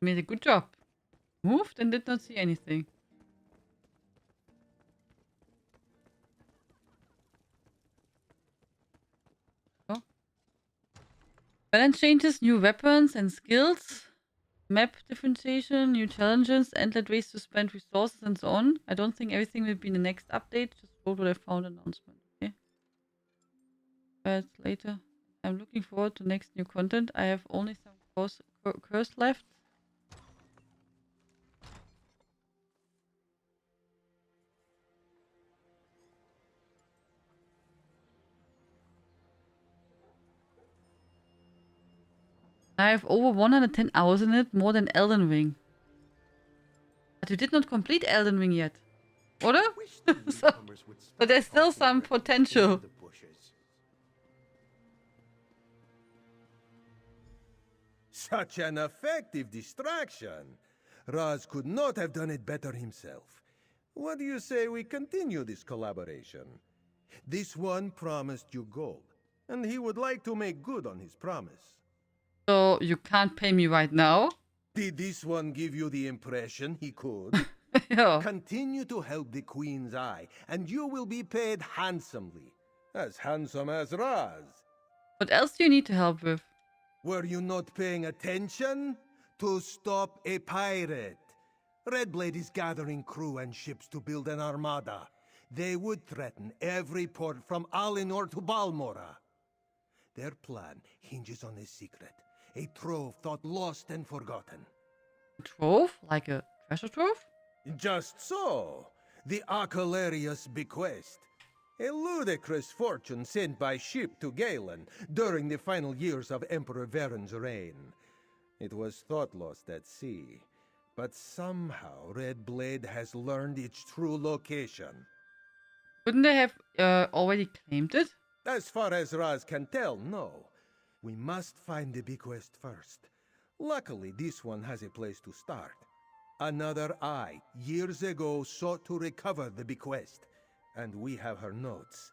Made a good job. Moved and did not see anything. Oh. Balance changes, new weapons and skills. Map differentiation, new challenges, endless ways to spend resources and so on. I don't think everything will be in the next update. Just wrote what I found announcement. Okay. But later. I'm looking forward to next new content. I have only some curse left. I have over 110 hours in it, more than Elden Ring. But you did not complete Elden Ring yet. Oder? So there's still some potential. Such an effective distraction. Raz could not have done it better himself. What do you say we continue this collaboration? This one promised you gold, and he would like to make good on his promise. So you can't pay me right now? Did this one give you the impression he could? Yeah. Continue to help the Queen's Eye, and you will be paid handsomely. As handsome as Raz. What else do you need to help with? Were you not paying attention? To stop a pirate. Redblade is gathering crew and ships to build an armada. They would threaten every port from Alinor to Balmora. Their plan hinges on a secret. A trove thought lost and forgotten. A trove? Like a treasure trove? Just so. The Acalarius bequest. A ludicrous fortune sent by ship to Galen during the final years of Emperor Varen's reign. It was thought lost at sea, but somehow Redblade has learned its true location. Couldn't they have already claimed it? As far as Raz can tell, no. We must find the bequest first. Luckily, this one has a place to start. Another eye, years ago, sought to recover the bequest, and we have her notes.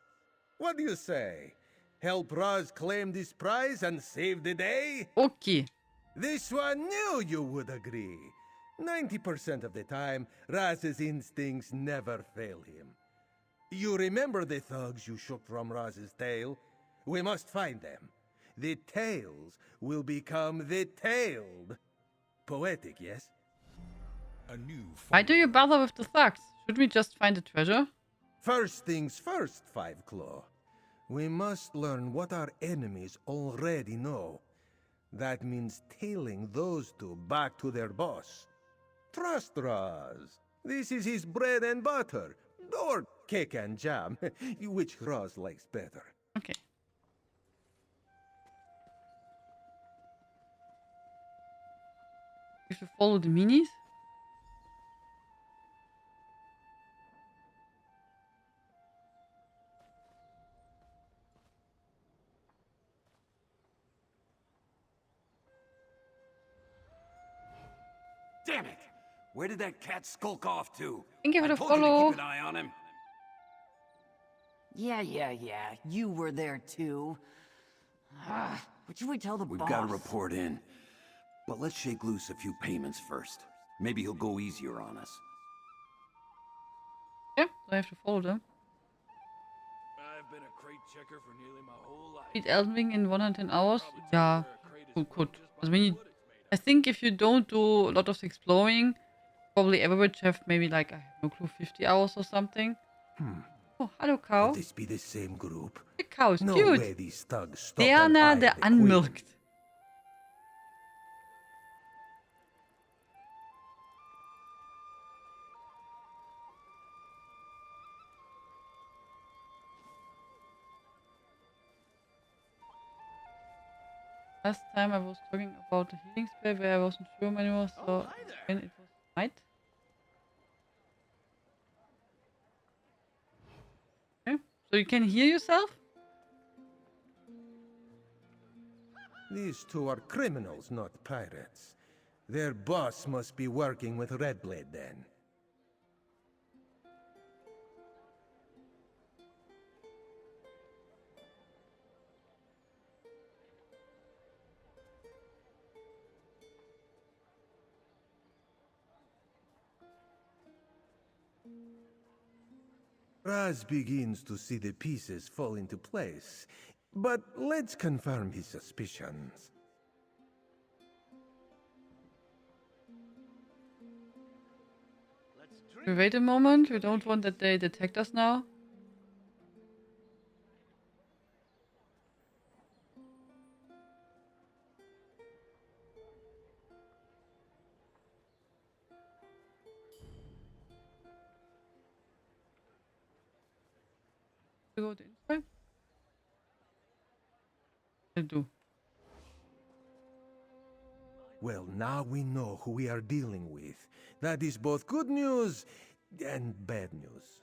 What do you say? Help Raz claim this prize and save the day? Okay. This one knew you would agree. 90% of the time, Raz's instincts never fail him. You remember the thugs you shook from Raz's tail? We must find them. The tails will become the tailed. Poetic, yes? Why do you bother with the thugs? Should we just find the treasure? First things first, Five Claw. We must learn what our enemies already know. That means tailing those two back to their boss. Trust Raz. This is his bread and butter. Or cake and jam, which Raz likes better. Okay. have to follow the minis? Damn it! Where did that cat skulk off to? I think I I have to told you to follow. keep an eye on him. Yeah. You were there too. What should we tell the We've boss? got a report in. But let's shake loose a few payments first. Maybe he'll go easier on us. Yeah, so I have to follow them. I've been a crate checker for nearly my whole life. Beat Elden in 110 hours? Ja, could. Also when you, I think if you don't do a lot of exploring, probably average have maybe like, I have no clue, 50 hours or something. Oh, hello cow. Could this be the same group? The cow is No cute. way these thugs stopped an Diana eye der of the queen. Anmirkt. Last time I was talking about the healing spell where I wasn't sure anymore, so again it was night. Okay, so you can hear yourself? These two are criminals, not pirates. Their boss must be working with Redblade then. Raz begins to see the pieces fall into place, but let's confirm his suspicions. We wait a moment, we don't want that they detect us now. We go to inside? I do. Well, now we know who we are dealing with. That is both good news and bad news.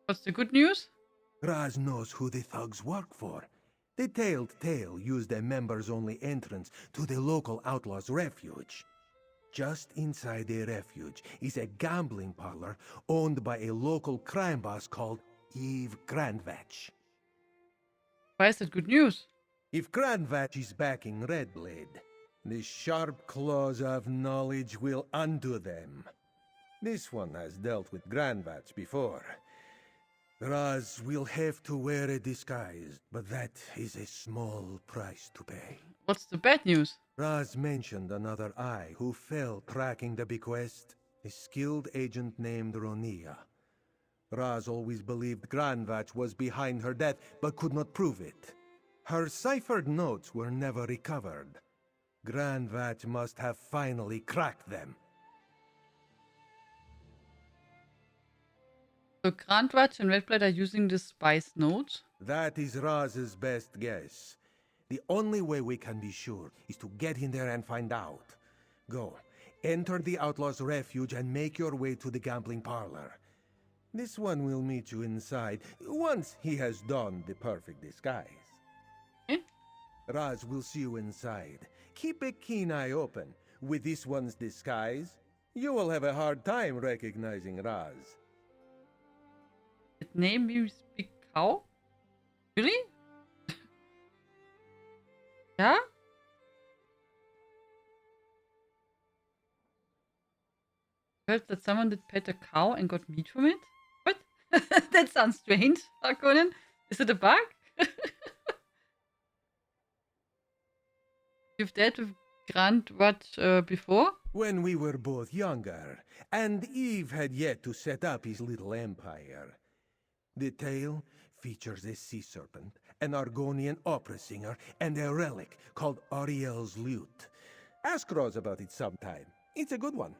What's the good news? Raz knows who the thugs work for. The Tailed Tale used a members-only entrance to the local outlaws' refuge. Just inside the refuge is a gambling parlor owned by a local crime boss called Eve Grandvatch. Why is that good news? If Grandvatch is backing Redblade, the sharp claws of knowledge will undo them. This one has dealt with Grandvatch before. Raz will have to wear a disguise, but that is a small price to pay. What's the bad news? Raz mentioned another eye who fell tracking the bequest, a skilled agent named Ronia. Raz always believed Grandvatch was behind her death, but could not prove it. Her ciphered notes were never recovered. Grandvatch must have finally cracked them. So Grandvatch and Redblade are using the spice notes. That is Raz's best guess. The only way we can be sure is to get in there and find out. Go, enter the Outlaw's refuge and make your way to the gambling parlor. This one will meet you inside once he has donned the perfect disguise. Raz will see you inside. Keep a keen eye open. With this one's disguise, you will have a hard time recognizing Raz. It name me speak cow? Really? Yeah? Heard that someone did pet a cow and got meat from it? What? That sounds strange, Conan. Is it a bug? You've dealt with Grandvatch before? When we were both younger, and Eve had yet to set up his little empire. The tale features a sea serpent, an Argonian opera singer, and a relic called Ariel's lute. Ask Rose about it sometime. It's a good one.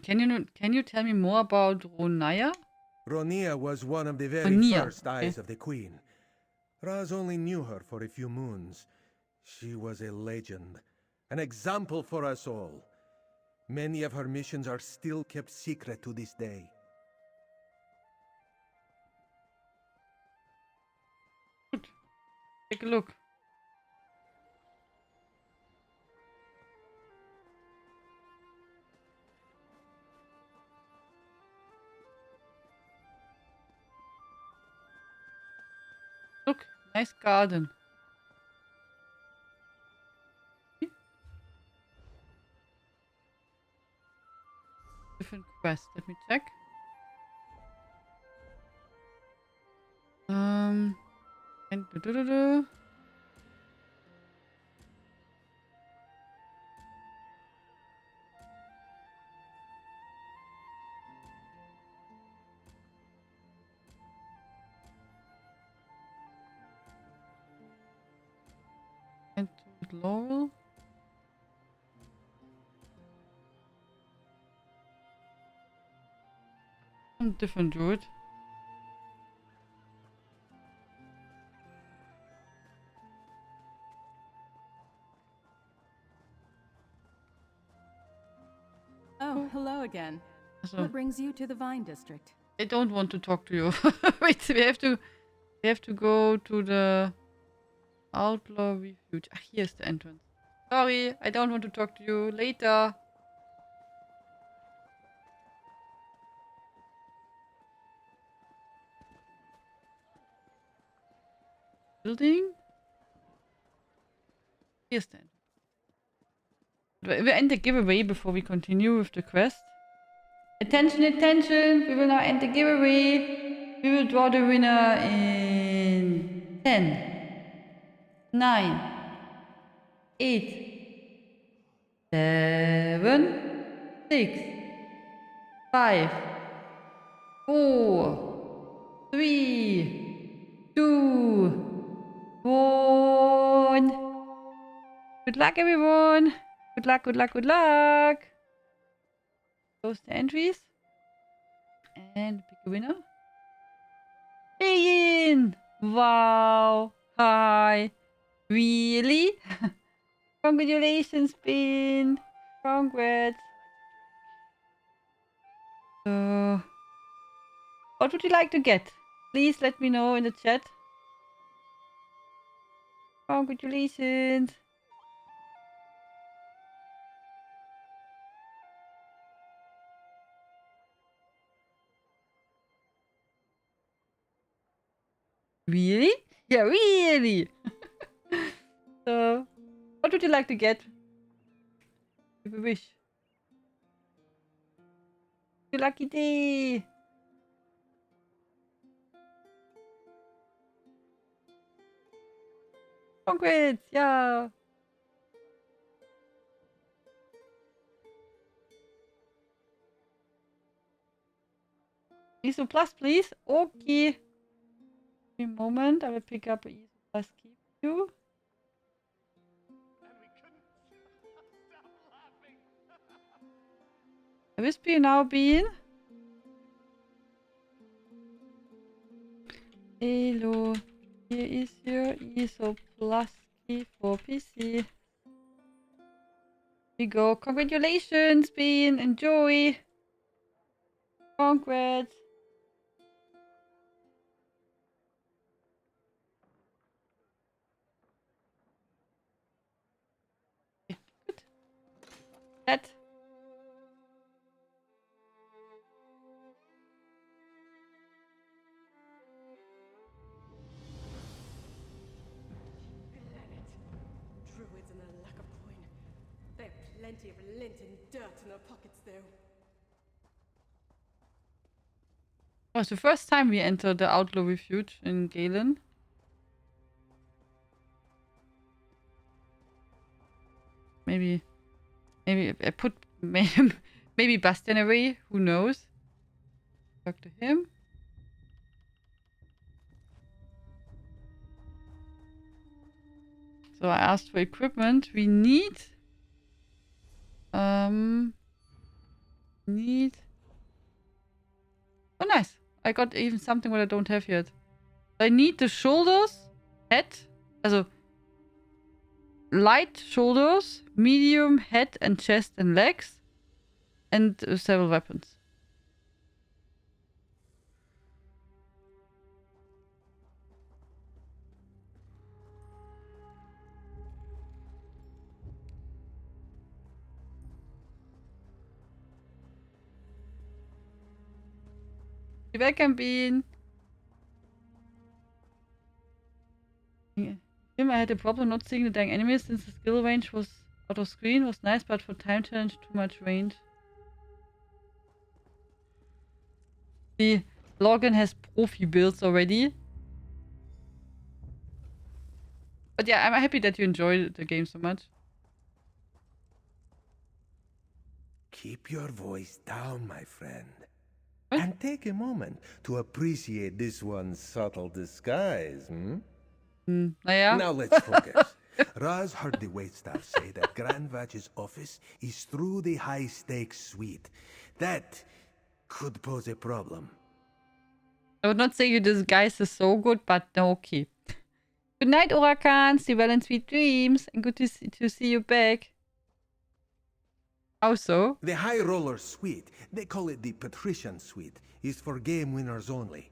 Can you tell me more about Ronia? Ronia was one of the very first eyes of the Queen. Raz only knew her for a few moons. She was a legend, an example for us all. Many of her missions are still kept secret to this day. Take a look. Look, nice garden. Different quest. Let me check. And Laurel. Different druid. Oh, hello again. So, what brings you to the Vine District? I don't want to talk to you. Wait, we have to go to the Outlaw Refuge. Ah, here's the entrance. Sorry, I don't want to talk to you. Later. Building. Here's the entrance. We end the giveaway before we continue with the quest. Attention, attention! We will now end the giveaway. We will draw the winner in 10, 9, 8, 7, 6, 5, 4, 3, 2, 1. Good luck, everyone! Good luck, good luck, good luck! Close the entries. And pick a winner. Ian! Wow! Hi! Really? Congratulations, Bean! Congrats! What would you like to get? Please let me know in the chat. Congratulations! Really? Yeah, really! So, what would you like to get? If you wish. Your lucky day! Congrats! Yeah! ESO Plus, please. Okay. Give me a moment. I will pick up ESO Plus key for you. I whisper you now, Bean. Hello. Here is your ESO Plus key for PC. Here we go. Congratulations, Bean. Enjoy. Congrats. Okay, good. That. Druids and a lack of coin. They have plenty of lint and dirt in their pockets, though. Oh, it's the first time we enter the Outlaw Refuge in Galen. Maybe I put maybe Bastian away. Who knows? Talk to him. So I asked for equipment. We need Oh, nice. I got even something what I don't have yet. I need the shoulders, head, also light shoulders, medium head and chest and legs, and several weapons. Welcome, Bean. I had a problem not seeing the dang enemies since the skill range was out of screen. Was nice, but for time challenge, too much range. The Logan has profi builds already. But yeah, I'm happy that you enjoy the game so much. Keep your voice down, my friend. And take a moment to appreciate this one's subtle disguise, Yeah. Now let's focus. Raz heard the waitstaff say that Grand Vatch's office is through the high-stakes suite. That could pose a problem. I would not say your disguise is so good, but no, okay. Good night, Orakan. Stay well and sweet dreams. And good to see you back. How so? The High Roller Suite, they call it the Patrician Suite, is for game winners only.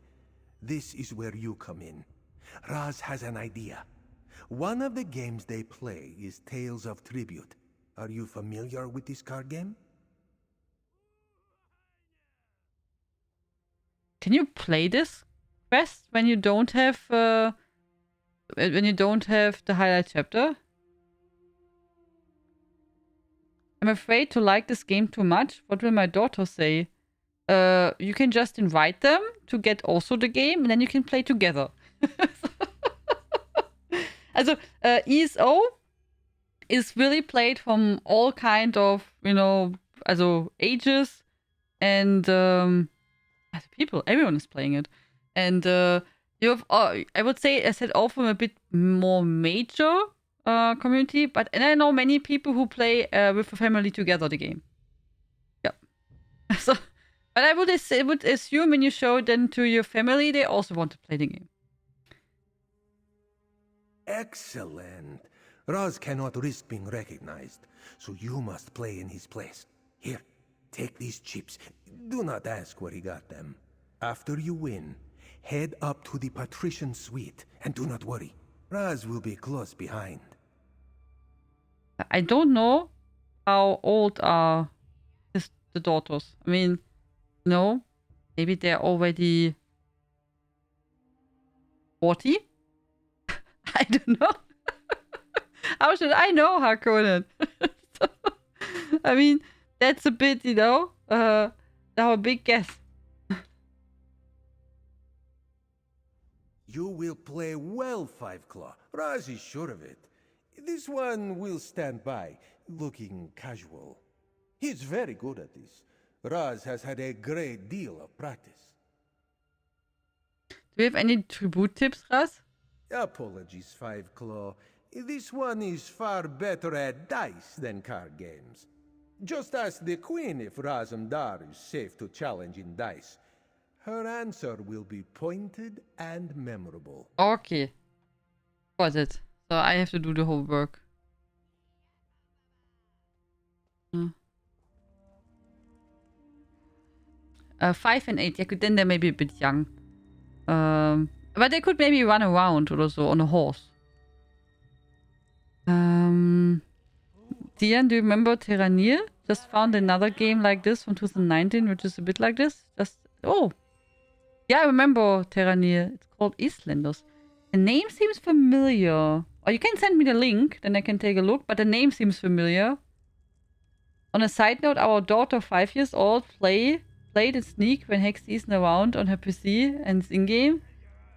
This is where you come in. Raz has an idea. One of the games they play is Tales of Tribute. Are you familiar with this card game? Can you play this quest when you don't have the highlight chapter? I'm afraid to like this game too much. What will my daughter say? You can just invite them to get also the game, and then you can play together. Also, ESO is really played from all kind of, ages and people. Everyone is playing it. And you have, I would say, I said all from a bit more major community, and I know many people who play with a family together the game. Yeah. So, but I would assume when you show it then to your family, they also want to play the game. Excellent. Raz cannot risk being recognized, so you must play in his place. Here, take these chips. Do not ask where he got them. After you win, head up to the Patrician Suite, and do not worry. Raz will be close behind. I don't know how old are the daughters. I mean, no, maybe they're already 40? I don't know. How should I know, Harkonnen? So, I mean, that's a bit, our big guess. You will play well, Five Claw. Raz is sure of it. This one will stand by, looking casual. He's very good at this. Raz has had a great deal of practice. Do we have any tribute tips, Raz? Apologies, Five Claw. This one is far better at dice than card games. Just ask the Queen if Razumdar is safe to challenge in dice. Her answer will be pointed and memorable. Okay. Got it. So I have to do the whole work. 5 and 8. Yeah, then they're maybe a bit young. But they could maybe run around or so on a horse. Tian, do you remember Terranir? Just found another game like this from 2019, which is a bit like this. Yeah, I remember Terranir. It's called Eastlanders. The name seems familiar. Or you can send me the link, then I can take a look. But the name seems familiar. On a side note, our daughter, 5 years old, played and sneak when Hex isn't around on her PC and in-game.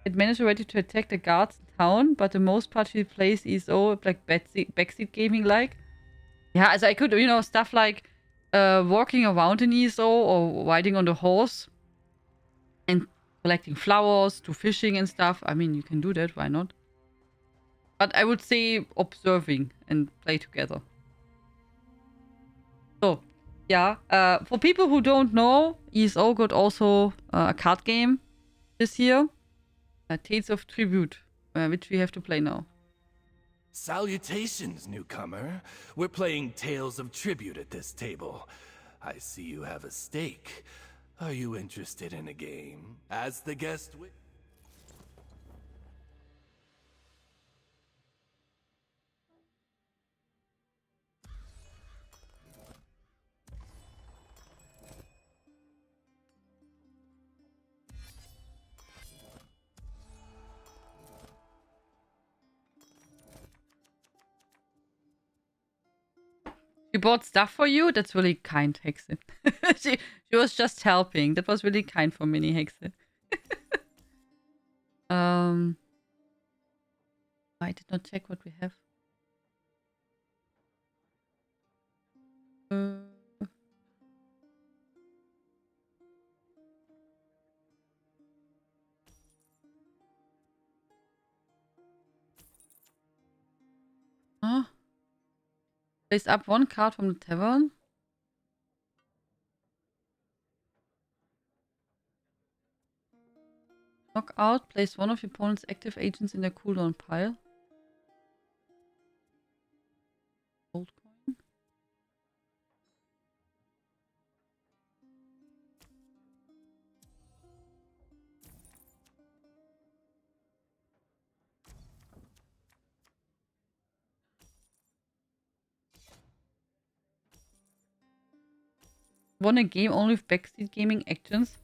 It managed already to attack the guards in town, but the most part she plays ESO, like backseat gaming like. Yeah, so I could, stuff like walking around in ESO or riding on the horse and collecting flowers, to fishing and stuff. I mean, you can do that, why not? But I would say observing and play together. So, yeah, for people who don't know, ESO got also a card game this year. Tales of Tribute, which we have to play now. Salutations, newcomer. We're playing Tales of Tribute at this table. I see you have a stake. Are you interested in a game? As the guest She bought stuff for you? That's really kind, Hexe. she was just helping. That was really kind for Mini Hexe. I did not check what we have. Huh? Place up one card from the tavern. Knock out. Place one of your opponent's active agents in their cooldown pile. Gold coin. Won a game only with backseat gaming actions.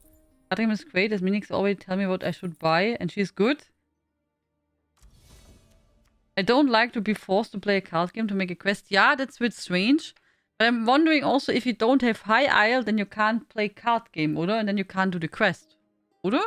Card game is great, as Minix always tell me what I should buy, and she's good. I don't like to be forced to play a card game to make a quest. Yeah, that's a bit strange. But I'm wondering also, if you don't have high isle, then you can't play card game, oder? And then you can't do the quest, oder?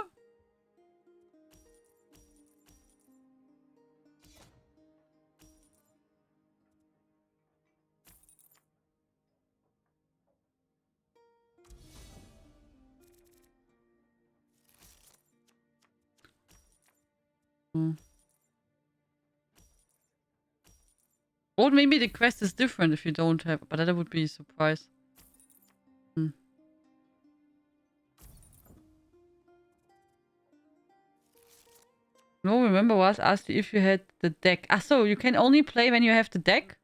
Or maybe the quest is different if you don't have, but that would be a surprise. No, remember was asked you if you had the deck. Ah, so you can only play when you have the deck?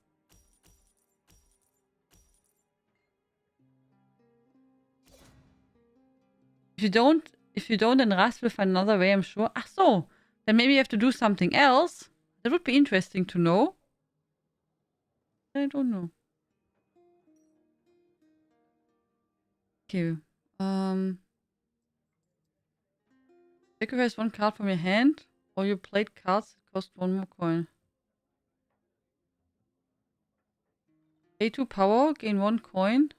If you don't, then Rust will find another way, I'm sure. Ah, so then maybe you have to do something else. That would be interesting to know. I don't know. Okay. Sacrifice one card from your hand, or you played cards that cost one more coin. Pay 2 power, gain 1 coin.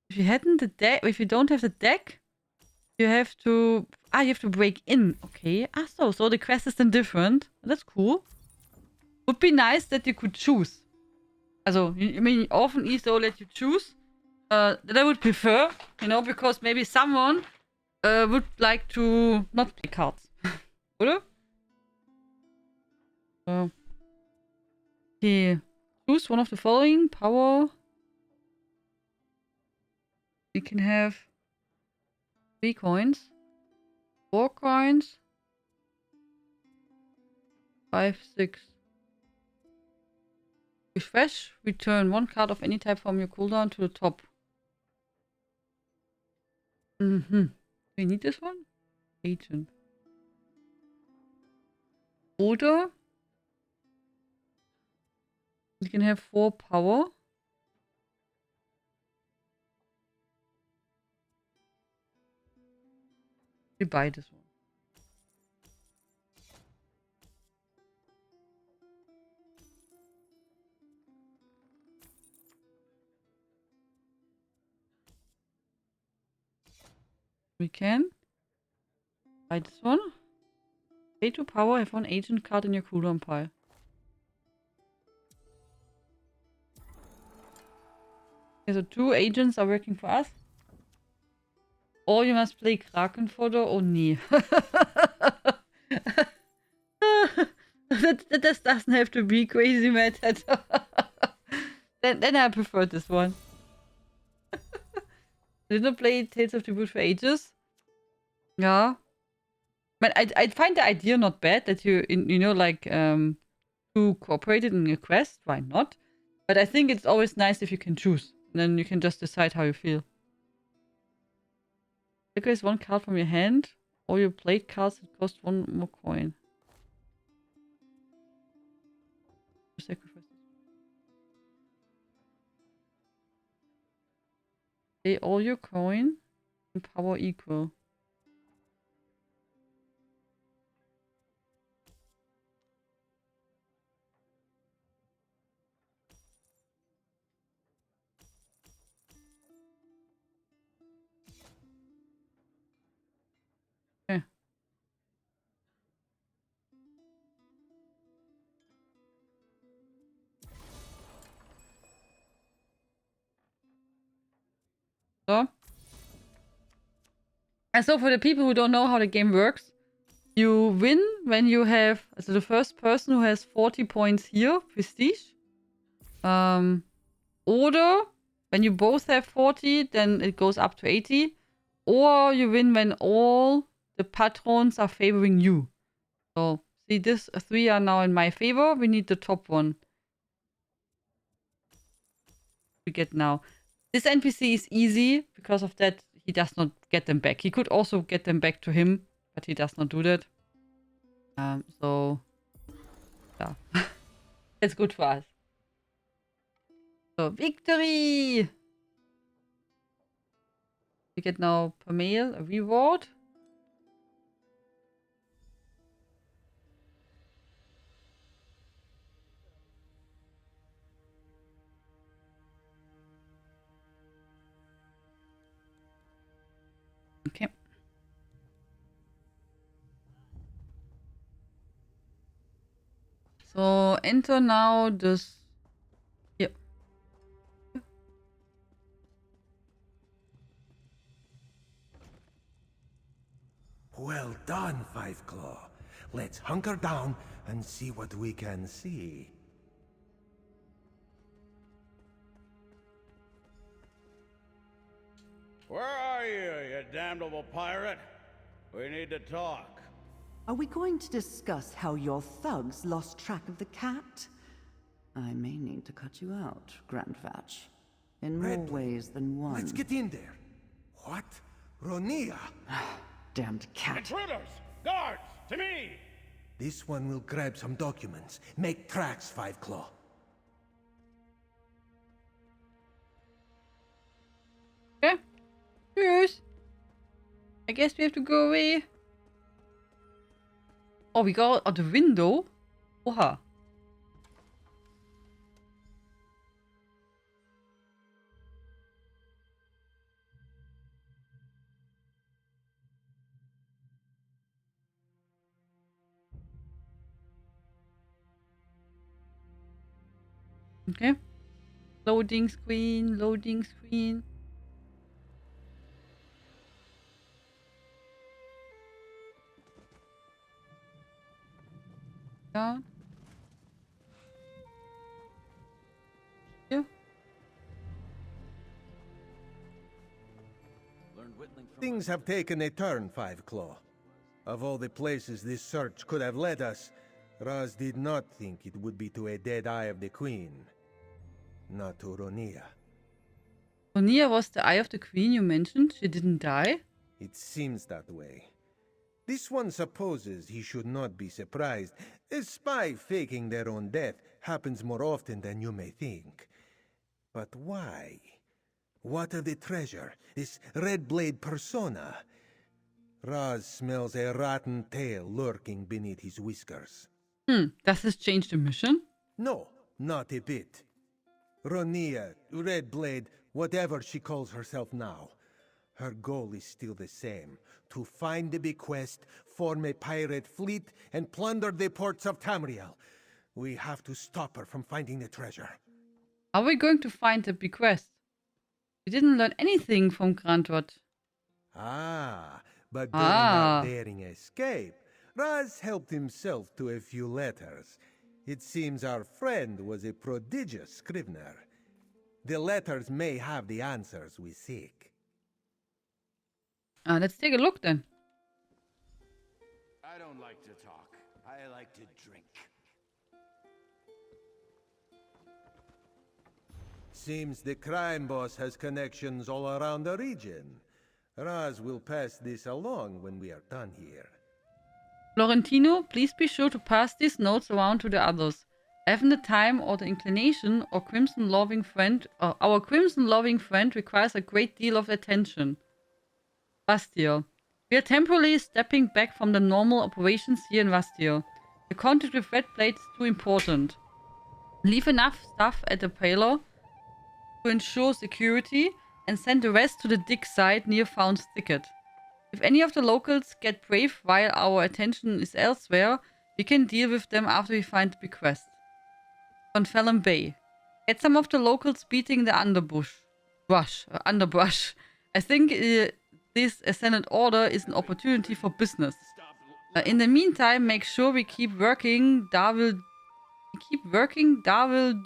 If you hadn't the deck, if you don't have the deck, you have to break in. Okay. Ah, so the quest is then different. That's cool. Would be nice that you could choose. Also, I mean, often ESO let you choose. That I would prefer, you know, because maybe someone would like to not play cards. Oder? Okay. Choose one of the following. Power. We can have 3 coins. 4 coins. 5, 6. Refresh. Return 1 card of any type from your cooldown to the top. Do we need this one? Agent. Oder you can have 4 power. We buy this one. We can buy this one. Pay 2 power, have 1 agent card in your cooldown pile. Okay, so 2 agents are working for us. Or you must play Kraken fodder. Oh nee. that doesn't have to be crazy method. Then I prefer this one. Didn't play Tales of the Wood for ages. Yeah. But I find the idea not bad that you cooperated in a quest. Why not? But I think it's always nice if you can choose. Then you can just decide how you feel. Sacrifice one card from your hand, or you played cards that cost one more coin. Sacrifice. Pay all your coin and power equal. Okay. So. And so for the people who don't know how the game works, you win when you have, so the first person who has 40 points here, prestige. Or when you both have 40, then it goes up to 80. Or you win when all the patrons are favoring you. So, see, this 3 are now in my favor. We need the top one. We get now. This NPC is easy. Because of that, he does not get them back. He could also get them back to him, but he does not do that. So, yeah. It's good for us. So, victory! We get now per mail a reward. Okay. So enter now this. Here. Well done, Five Claw. Let's hunker down and see what we can see. Where are you damnable pirate? We need to talk. Are we going to discuss how your thugs lost track of the cat? I may need to cut you out, Grand Vatch. In more ways than one. Let's get in there. What? Ronia? Damned cat. Intruders! Guards! To me! This one will grab some documents. Make tracks, Five Claw. Okay. Cheers. I guess we have to go away. Oh, we go out the window? Oha. Okay. Loading screen, loading screen. Yeah. Yeah. Things have taken a turn, Five Claw. Of all the places this search could have led us, Raz did not think it would be to a dead eye of the Queen. Not to Ronia. Ronia was the eye of the Queen you mentioned. She didn't die? It seems that way. This one supposes he should not be surprised. A spy faking their own death happens more often than you may think. But why? What of the treasure? This Red Blade persona? Raz smells a rotten tail lurking beneath his whiskers. Does this change the mission? No, not a bit. Ronia, Red Blade, whatever she calls herself now. Her goal is still the same. To find the bequest, form a pirate fleet, and plunder the ports of Tamriel. We have to stop her from finding the treasure. How are we going to find the bequest? We didn't learn anything from Grandrod. But during our daring escape, Raz helped himself to a few letters. It seems our friend was a prodigious scrivener. The letters may have the answers we seek. Let's take a look then. I don't like to talk. I like to drink. Seems the crime boss has connections all around the region. Raz will pass this along when we are done here. Florentino, please be sure to pass these notes around to the others. I haven't the time or the inclination, or our crimson-loving friend requires a great deal of attention. Vastir. We are temporarily stepping back from the normal operations here in Vastir. The contact with Red Blade is too important. Leave enough stuff at the payload to ensure security, and send the rest to the dig site near Faun's Thicket. If any of the locals get brave while our attention is elsewhere, we can deal with them after we find the bequest. Von Fallon Bay. Get some of the locals beating the underbrush. I think this ascended order is an opportunity for business. In the meantime, make sure we keep working Darwin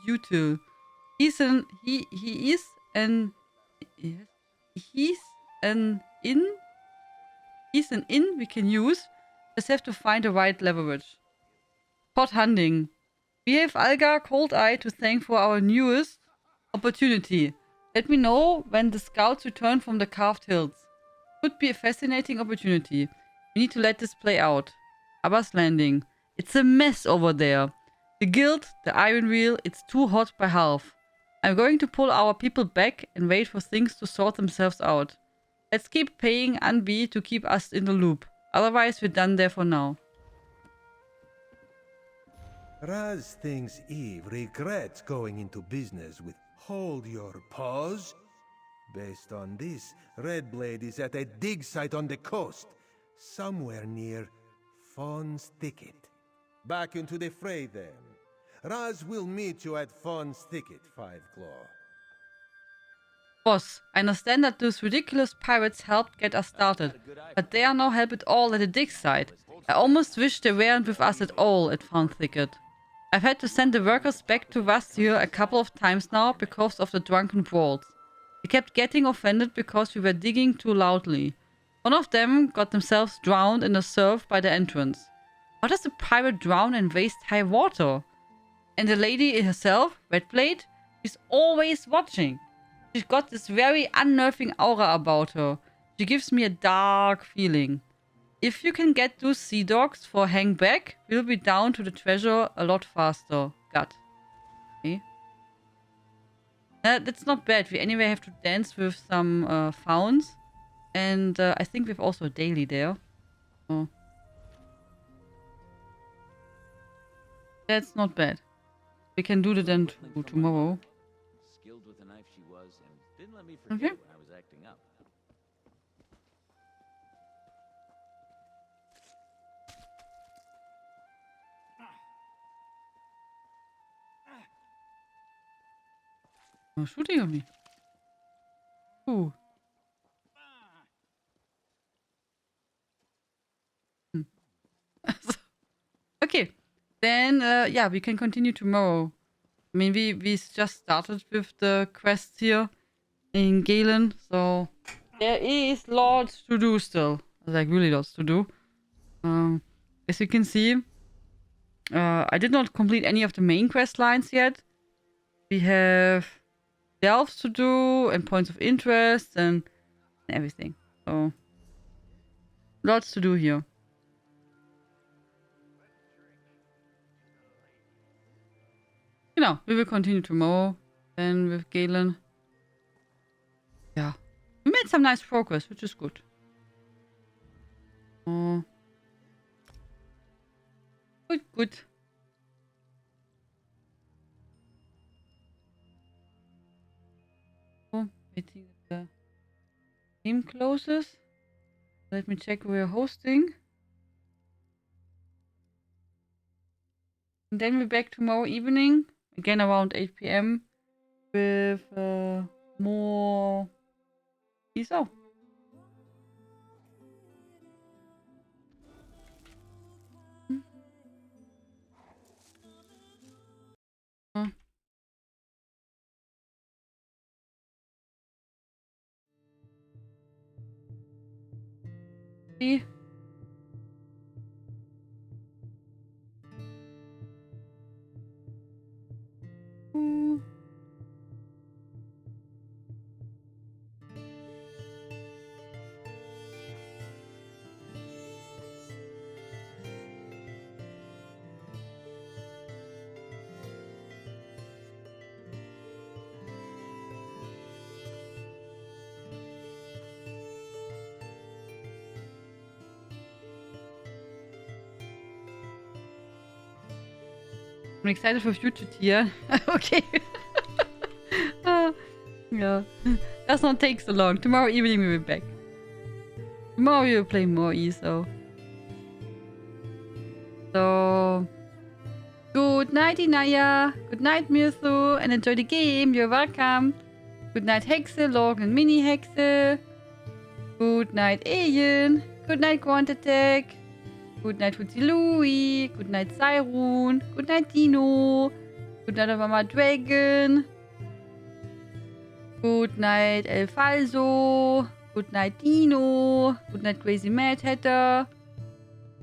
Dutil. He's an in we can use. Just have to find the right leverage. Pot hunting. We have Alga Cold Eye to thank for our newest opportunity. Let me know when the scouts return from the Carved Hills. Could be a fascinating opportunity. We need to let this play out. Abbas Landing. It's a mess over there. The guild, the iron wheel, it's too hot by half. I'm going to pull our people back and wait for things to sort themselves out. Let's keep paying Anbi to keep us in the loop. Otherwise, we're done there for now. Raz thinks Eve regrets going into business with Hold Your Paws. Based on this, Red Blade is at a dig site on the coast, somewhere near Faun's Thicket. Back into the fray then. Raz will meet you at Faun's Thicket, Five Claw. Boss, I understand that those ridiculous pirates helped get us started, but they are no help at all at the dig site. I almost wish they weren't with us at all at Faun Thicket. I've had to send the workers back to Vastir a couple of times now because of the drunken brawls. They kept getting offended because we were digging too loudly. One of them got themselves drowned in the surf by the entrance. How does a pirate drown in waist-high water? And the lady herself, Red Blade, she's always watching. She's got this very unnerving aura about her. She gives me a dark feeling. If you can get those sea dogs for hang back, we'll be down to the treasure a lot faster. God. Okay. That's not bad. We anyway have to dance with some fauns. And I think we've also a daily there. Oh. That's not bad. We can do that then tomorrow. Skilled with a knife she was, and didn't let me Okay. forget when I was acting up. Oh, shooting at me. Ooh. Okay. Then, yeah, we can continue tomorrow. I mean, we just started with the quest here in Galen, so there is lots to do still. Like, really lots to do. As you can see, I did not complete any of the main quest lines yet. We have delves to do and points of interest and everything. So, lots to do here. You know, we will continue tomorrow then with Galen. Yeah. We made some nice progress, which is good. Good. Oh, waiting that the game closes. Let me check where we're hosting. And then we're back tomorrow evening, again around 8 p.m. with more ESO. See? Ooh. I'm excited for future tier. Okay. Yeah. Does not take so long. Tomorrow evening we'll be back. Tomorrow we will play more ESO. So... Good night, Inaya. Good night, Mirthu. And enjoy the game. You're welcome. Good night, Hexe, Log and Mini Hexe. Good night, Alien. Good night, Quant Attack. Good night, Futsi Louie. Good night, Cyrun. Good night, Dino. Good night, Mama Dragon. Good night, El Falso. Good night, Dino. Good night, Crazy Mad Hatter.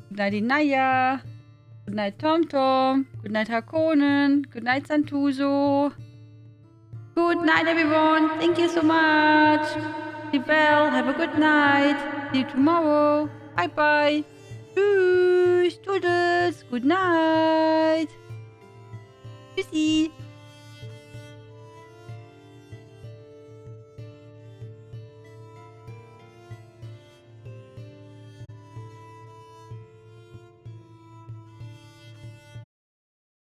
Good night, Inaya. Good night, TomTom. Good night, Harkonnen. Good night, Santuzo. Good night, everyone. Thank you so much. Sleep well. Have a good night. See you tomorrow. Bye-bye. Tschüss. Toodles. Good night. Tschüssi.